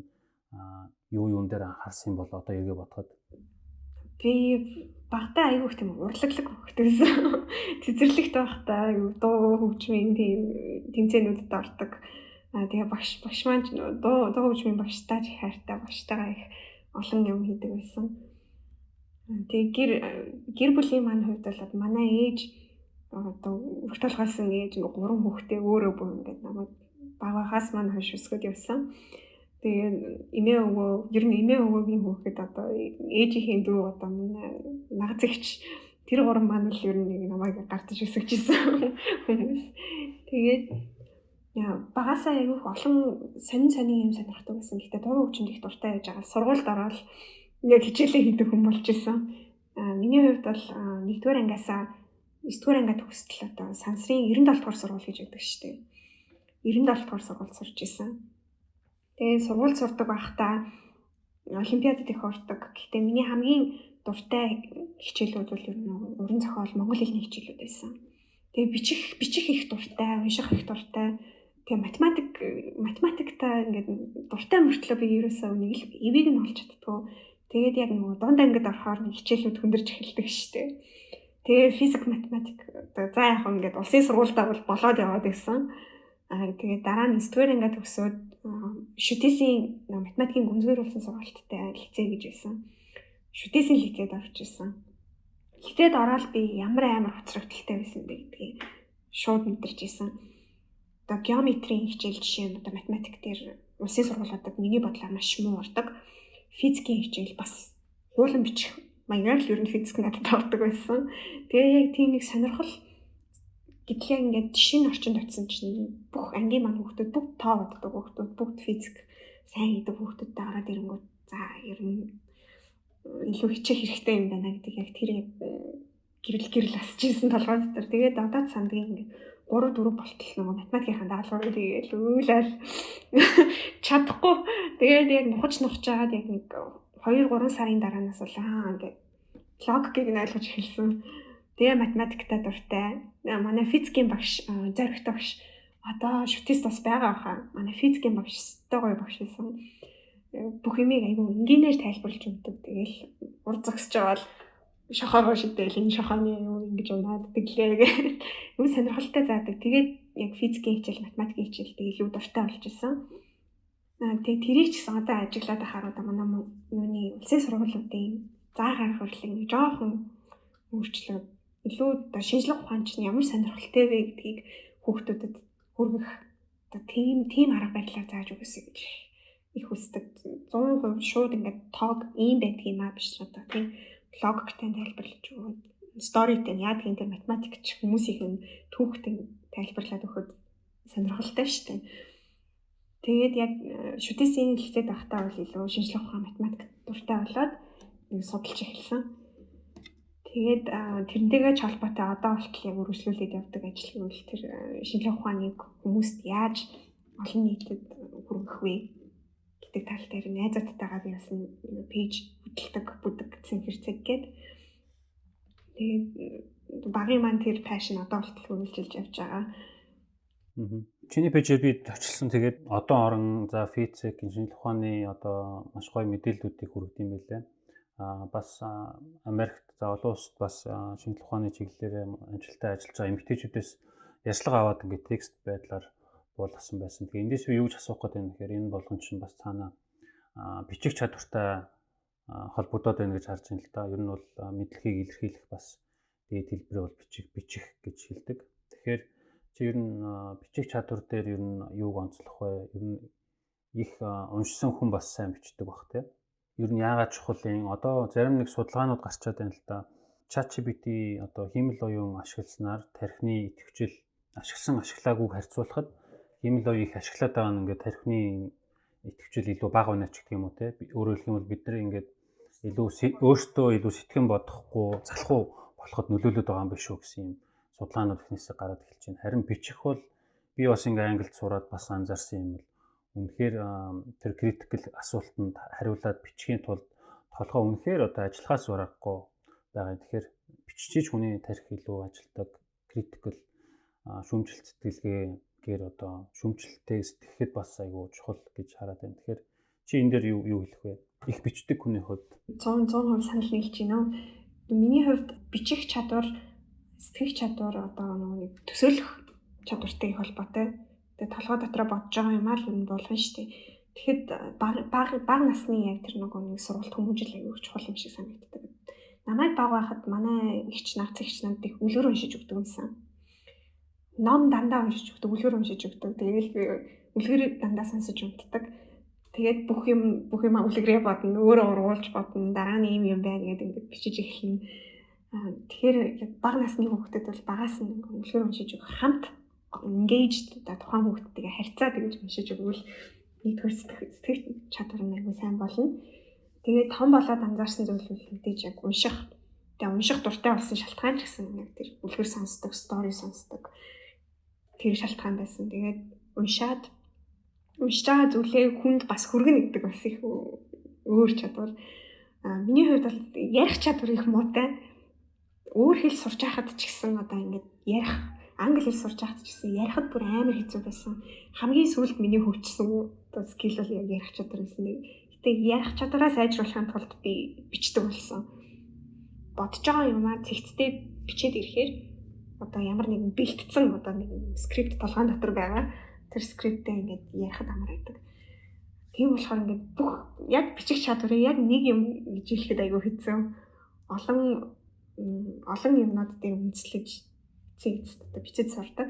юун дээр анхаарсан бол одоо эргээ бодоход би багтаа айгүй их тийм урлаглаг хөгтөөсөн. Цэцэрлэгт байхдаа дуу хөгжмийн тийм тэмцээнүүдэд ордог. Тэгээ багш маань дуу хөгжмийн багштай их хайртай багштайгаа их олон юм хийдэг байсан. Тэгээ гэр бүлийн маань хувьд бол манай ээж одоо урт толгойсон ээж 3 хүүхдээ өөрөө бүр ингээд намайг багахаас маань хойш өсгöd явсан. Тэгээ эмээ өвөө ер нь эмээ өвөөгийн хүүхэд одоо ээжийнхээ дүү одоо нагзагч тэр 3 маань л ер нь намайг гартаж өсгөж исэн хүмүүс. Тэгээд багасаа айгүйх олон сонин юм сонирхдаг байсан. Гэхдээ дуу хөгжмөнд их дуртай байж байгаа. Сургуульд ороод яг хичээлээ хийдэг хүн болж исэн. Миний хувьд бол 1-р ангиасаа 9-р анги төгсдөл одоо сансрын 97 дугаар сургууль гэж байдаг шүү дээ. 97 дугаар сургуульд сурч исэн. Тэгээд сургууль сурдаг байхдаа олимпиадад их ордог. Гэхдээ миний хамгийн дуртай хичээлүүд бол ер нь уран зохиол, монгол хэлний хичээлүүд байсан. Тэгээд бичих их дуртай, унших их дуртай. Тэгээ математиктаа ингээд дуртай мөртлөө би ерөөсөө нэг л эвийг нь олж чаддгүй. Тэгээд яг нөгөө дунд ангид орохоор хичээлүүд хөндөрж эхэлдэг шүү дээ. Тэгээ физик, математик за яг ингээд улсын сургуультай бол болоод яваад байсан. Тэгээд дараа нь 9-р анги төгсөөд шүтээсийн математикийн гүнзгийрүүлсэн сургалттай лицей гэж байсан. Шүтээсийн лицейд орж исэн. Лицейд ороод би ямар амар хоцрогдолтой байсан бэ гэдгийг шууд мэдэрч исэн. Одоо геометрийн хичээл жишээ нь одоо математик дээр улсын сургуулиудад миний бодлоор маш муу ордог. Физикийн хичээл бас хуулан бичих маягаар л ер нь физик надад ордог байсан. Тэгээ яг тийм нэг сонирхол гэтэл яг ингээд шинэ орчинд очисон чинь бүх ангийн маань хүүхдүүд бүгд тоо боддог хүүхдүүд бүгд физик сайн хийдэг хүүхдүүдтэй ороод ирэнгүүт за ер нь илүү хичээх хэрэгтэй юм байна гэдэг яг тэр гэрэл асч ийсэн толгой дотор. Тэгээд одоо сандгийн ингээд 3 4 болтол нөгөө математикийн даалгаврыг хийгээл өөлөөл чадахгүй. Тэгээд яг нухаж жагаад яг нэг 2 3 сарын дараанаас бол ингээд логикийг нь ойлгож эхэлсэн. Тэгээ математиктай дуртай. Манай физикийн багш зоригтой багш одоо шүтээс бас байгаа хаа. Манай физикийн багш өстой гоё багш байсан. Бүх юмыг айгүй энгийнээр тайлбарлаж өгдөг. Тэгээл урд зогсож аваад шохоогоо шидэл энэ шохооны юу ингэж унаад тэглээ гэх. Юу сонирхолтой заадаг. Тэгээд яг физикийн хичээл, математикийн хичээлтэй илүү дуртай болж исэн. Тэгээд тэрийг ч гэсэн одоо ажиглаад ахаар одоо манай юуны улсын сургуулиудын заа гарах хурлыг жоохон өөрчлөөд илүү одоо шинжлэх ухаан чинь ямар сонирхолтой вэ гэдгийг хүүхдүүдэд хүргэх одоо тийм арга барилаар зааж өгөөсэй гэж их хүсдэг. 100% шууд ингээд тог ийм байдаг юм аа биш одоо тийм логиктэй тайлбарлаж өгөөд сторитэй яадаг юм тэр математикч хүмүүсийн түүхтэй тайлбарлаад өгөхөд сонирхолтой шүү дээ. Тэгээд яг шүтээсийн хэлцээд байхдаа бол илүү шинжлэх ухаан математик дуртай болоод нэг судалж эхэлсэн. Тэгээд тэрнтэйгээ холбоотой одоо болтол яг үргэлжлүүлээд явдаг ажил гэвэл тэр шинжлэх ухааныг хүмүүст яаж олон нийтэд хүргэх вэ гэдэг тал дээр найзуудтайгаа би бас пэйж хөтэлдэг гэсэн хэрцэг гээд тэгээд багын маань тэр пашн одоо болтол үргэлжилж явж байгаа. Чиний пэйжээр би тавьчихсан. Тэгээд одоо орон за физик, шинжлэх ухааны одоо маш гоё мэдээллүүдийг хүргэдэг юм байлээ. Бас Америкт за олон улсад бас шинжлэх ухааны чиглэлээр амжилттай ажиллаж байгаа эмэгтэйчүүдээс ярьцлага аваад ингээд текст байдлаар буулгасан байсан. Тэгээ эндээс би юу гэж асуух гээд байна гэхээр энэ болгон чинь бас цаана бичих чадвартай холбогдоод байна гэж харж байна л да. Ер нь бол мэдлэгийг илэрхийлэх бас дээд хэлбэрээ бол бичих гэж хэлдэг. Тэгэхээр чи ер нь бичих чадвар дээр ер нь юуг онцлох вэ? Ер нь их уншсан хүн бас сайн бичдэг бах тий. Ер нь яагаад чухал юм? Одоо зарим нэг судалгаанууд гарчаад байна л да. ChatGPT одоо хиймэл оюун ашигласнаар тархины идэвхжил ашиглаагүйг харьцуулахад хиймэл оюун их ашиглаад байгаа нь ингээд тархины идэвхжил илүү бага байна ч гэх юм уу те. Өөрөөр хэлэх юм бол бид нар ингээд илүү өөртөө илүү сэтгэн бодохгүй залхуу болоход нөлөөлөд байгаа юм биш үү гэсэн юм судалгаанууд ихнээсээ гараад эхэлж байна. Харин бичих бол би бас ингээд англид сураад бас анзаарсан юм бол үнэхээр тэр критикл асуултанд хариулаад бичихийн тулд толгой үнэхээр одоо ажиллахаас барахгүй байгаа. Тэгэхээр бичиж хүний тарих илүү ажилдаг критикл шүүмжлэлт сэтгэлгээгээр одоо шүүмжлэлтэй сэтгэхэд бас айгүй чухал гэж хараад байна. Тэгэхээр чи энэ дээр юу хэлэх вэ? Их бичдэг хүний хувьд 100% санал нийлж байна уу? Миний хувьд бичих чадвар, сэтгэх чадвар одоо нэг төсөөлөх чадвартай их холбоотой. Тэгээ толгой дотроо бодож байгаа юм аа л юм болгон штэ. Тэгэхэд бага насны яг тэр нэг сургалт хүмүүжил аягүй чухал юм шиг санагддаг. Намайг бага байхад манай эгч нар цэгч нарт их үлгэр уншиж өгдөг юмсан. Ном дандаа уншиж өгдөг, үлгэр уншиж өгдөг. Тэгээд би үлгэр дандаа сонсож унтдаг. Тэгээд бүх юм үлгэрээ бодно, өөрөө ургуулж бодно, дараа нь юм байна гэдэг ингээд бичиж эхэлнэ. Тэгэхээр яг бага насны хүүхдэд бол багаас нь үлгэр уншиж өгөх хамт engaged тухайн хүүхдтэйгээ харьцаад ингэж уншиж өгвөл нэгдүгээр сэтгэх чадвар нь аягүй сайн болно. Тэгээд том болоод анзаарсан зүйл бол мэдээж яг унших дуртай болсон шалтгаан ч гэсэн яг тэр үлгэр сонсдог, стори сонсдог тэр шалтгаан байсан. Тэгээд уншиж байгаа зүйлээ хүнд бас хүргэнэ гэдэг бас их өөр чадвар. Миний хувьд бол ярих чадвар их муутай. Өөр хэл сурч байхад ч гэсэн одоо ингээд ярих, англи хэл сурч байхад ч гэсэн ярихад бүр амар хэцүү байсан. Хамгийн сүүлд миний хөгжсөн одоо скил бол яг ярих чадвар гэсэн. Гэтэ ярих чадвараа сайжруулахын тулд би бичдэг болсон. Бодож байгаа юмаа цэгцтэй бичээд ирэхээр одоо ямар нэгэн бэлтгэсэн одоо нэг скрипт толгойн дотор байгаа. Тэр скриптээ ингээд ярихад амар байдаг. Тийм болохоор ингээд бүх яг бичих чадварыг яг нэг юм гэж хэлэхэд айгүй хэцүү. Олон юмнууд дээр үндэслэж одоо бичиж сурдаг.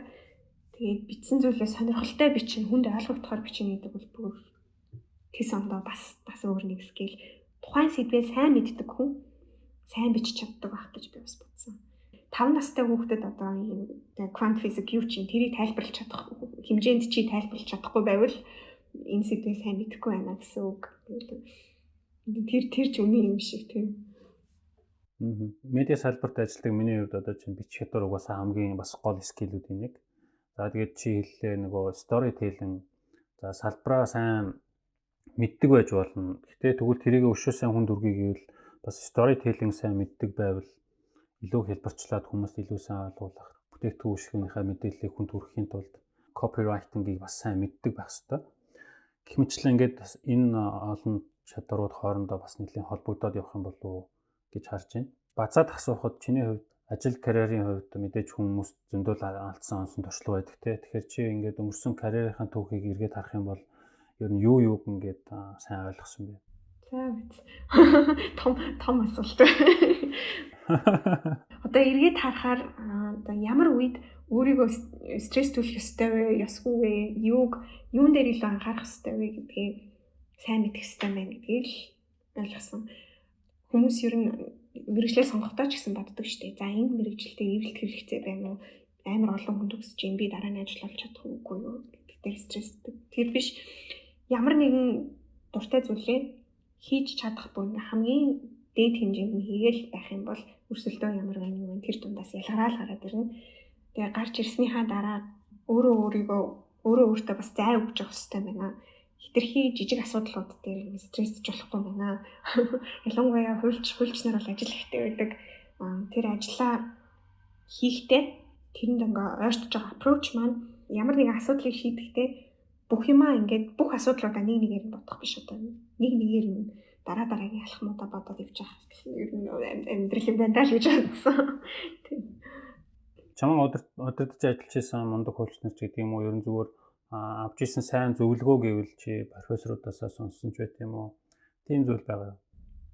Тэгээд бичсэн зүйлээ сонирхолтой бичин, хүнд ойлгогдохоор бичин гэдэг бол бүр тэс ондоо бас өөр нэг скил. Тухайн сэдвээ сайн мэддэг хүн сайн бичиж чаддаг байх гэж би бас бодсон. 5 настай хүүхдэд одоо ийм квант физик юу чинь тэрийг тайлбарлаж чадах хэмжээнд чи тайлбарлаж чадахгүй байвал энэ сэдвээ сайн мэдэхгүй байна гэсэн үг. Тэр ч үний юм шиг тийм. Медиа салбарт ажилладаг миний хувьд одоо чинь бичих чадвар угаасаа хамгийн бас гол скиллүүдийн нэг. За тэгээд чи хэллээ нөгөө стори тейлинг за салбараа сайн мэддэг байж болно. Гэтэ тэгвэл тэрийг өшөө сайн хүнд үргэе гэвэл бас стори тейлинг сайн мэддэг байвал илүү хэлбэрчлээд хүмүүст илүү сайн ойлгуулах, бүтээгдэхүүн үйлчлэгийнхээ мэдээллийг хүнд хүрэхийн тулд копирайтингийг бас сайн мэддэг байх ёстой. Гэх мэтлэн ингээд энэ олон чадварууд хоорондоо бас нэлээд холбогдоод явах юм болов уу гэж харж байна. Базаад асуухад чиний хувьд ажил карьерийн хувьд мэдээж хүмүүс зөндөл алдсан онсон туршлага байдаг те. Тэгэхээр чи ингээд өнгөрсөн карьерийнхаа түүхийг эргээд харах юм бол ер нь юуг ингээд сайн ойлгосон бэ? За биз. Том асуулт. Одоо эргээд харахаар одоо ямар үед өөрийгөө стресс төлөх ёстой вэ, ёсгүй вэ, юун дээр илүү анхаарах ёстой вэ гэдгийг сайн мэдэх ёстой байна гэдгийг л ойлгосон. Хүмүүс ер нь мэрэгчлээ сонгохдоо ч гэсэн боддог шүү дээ. За энэ мэрэгчлэлтэй эвлэлт хэрэгтэй байна уу? Амар олон хүн төгсөж ин би дараа нь ажил олж чадах уугүй юу гэдэг дээр стресстэй. Тэр биш ямар нэгэн дуртай зүйлээ хийж чадах бүр хамгийн дээд хэмжээнд нь хийгээл байх юм бол өрсөлдөө ямар байна юу тэр дундаас ялгараал гараад ирнэ. Тэгээ гарч ирснийхаа дараа өөртөө бас зай өгч явах хэрэгтэй байна. Хитрхи жижиг асуудлууд дээр стрессж болохгүй байна. Ялангуяа хуульч нар бол ажил ихтэй байдаг. Тэр ажлаа хийхдээ тэрэнд ингээ ойртож байгаа approach маань ямар нэгэн асуудлыг шийдэхдээ бүх юмаа ингээд бүх асуудлуудаа нэг нэгээр нь бодох биш одоо нэг нэгээр нь дараагийн алхмуудаа бодоод явж байгаа гэсэн ер нь амьдрал юм байна л гэж бодсон. Тийм. Чамаа удирдах ажиллаж байсан мундаг хуульч нар ч гэдэг юм уу ер нь зүгээр авч ирсэн сайн зөвлөгөө гэвэл чи профессорудаас сонссон ч байт юм уу? Тийм зүйл байгаа юу?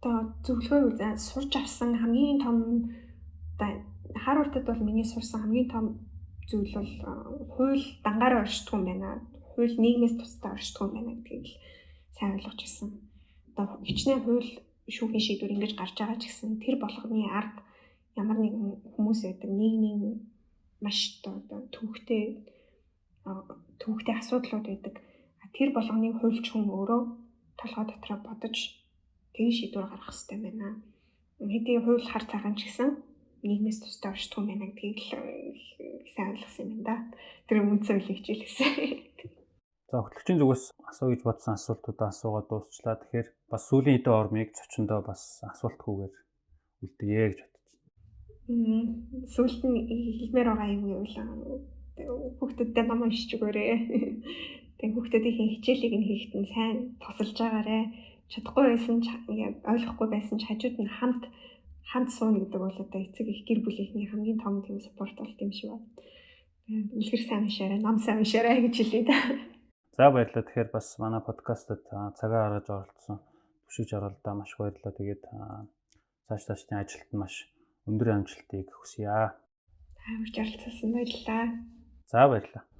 Одоо зөвлөгөө сурч авсан хамгийн том одоо Харвардад бол миний сурсан хамгийн том зүйл бол хууль дангаараа оршдог юм байна. Хууль нийгмээс тусдаа оршдог юм байна гэдгийг л сайн ойлгож ирсэн. Одоо хичнээн хууль шүүхийн шийдвэр ингэж гарч байгаа ч гэсэн тэр болгоны ард ямар нэгэн хүмүүс байдаг, нийгмийн маш одоо төвөгтэй асуудлууд байдаг. Тэр болгоныг хуульч хүн өөрөө толгой дотроо бодож тэг шийдвэр гаргах хэрэгтэй байна. Хэдий хууль хар цагаан ч гэсэн нийгмээс тусдаа оршдог юм байна гэдгийг сайн ойлгосон юм да. Тэр үндсэн үйл хичээлсэн. За хөтлөгчийн зүгээс асуу гэж бодсон асуултуудаа асуугаад дуусчлаа. Тэгэхээр бас сүүлийн хэдэн ормыг зочиндоо бас асуултгүйгээр үлдээе гэж бодож байна. Сүүлд нь хэлмээр байгаа юм гэвэл хүүхдүүдтэй ном уншиж өгөөрэй. Тэг хүүхдүүдийн хичээлийг нь хийхэд нь сайн тусалж байгаарэ. Чадахгүй байсан ч ойлгохгүй байсан ч хажууд нь хамт сууна гэдэг бол одоо эцэг их гэр бүлийнхний хамгийн том тийм спорт болт юм шиг байна. Илгэр сайн уншаарай, ном сайн уншаарай гэж хэлээ да. За баярлалаа. Тэгэхээр бас манай подкастад цагаа гаргаж оролцсон түшиж оролдоо маш баярлалаа. Тэгээд цаашдын ажилд нь маш өндөр амжилтыг хүсье. Та урьж оролцсон баярлалаа. За баярлалаа.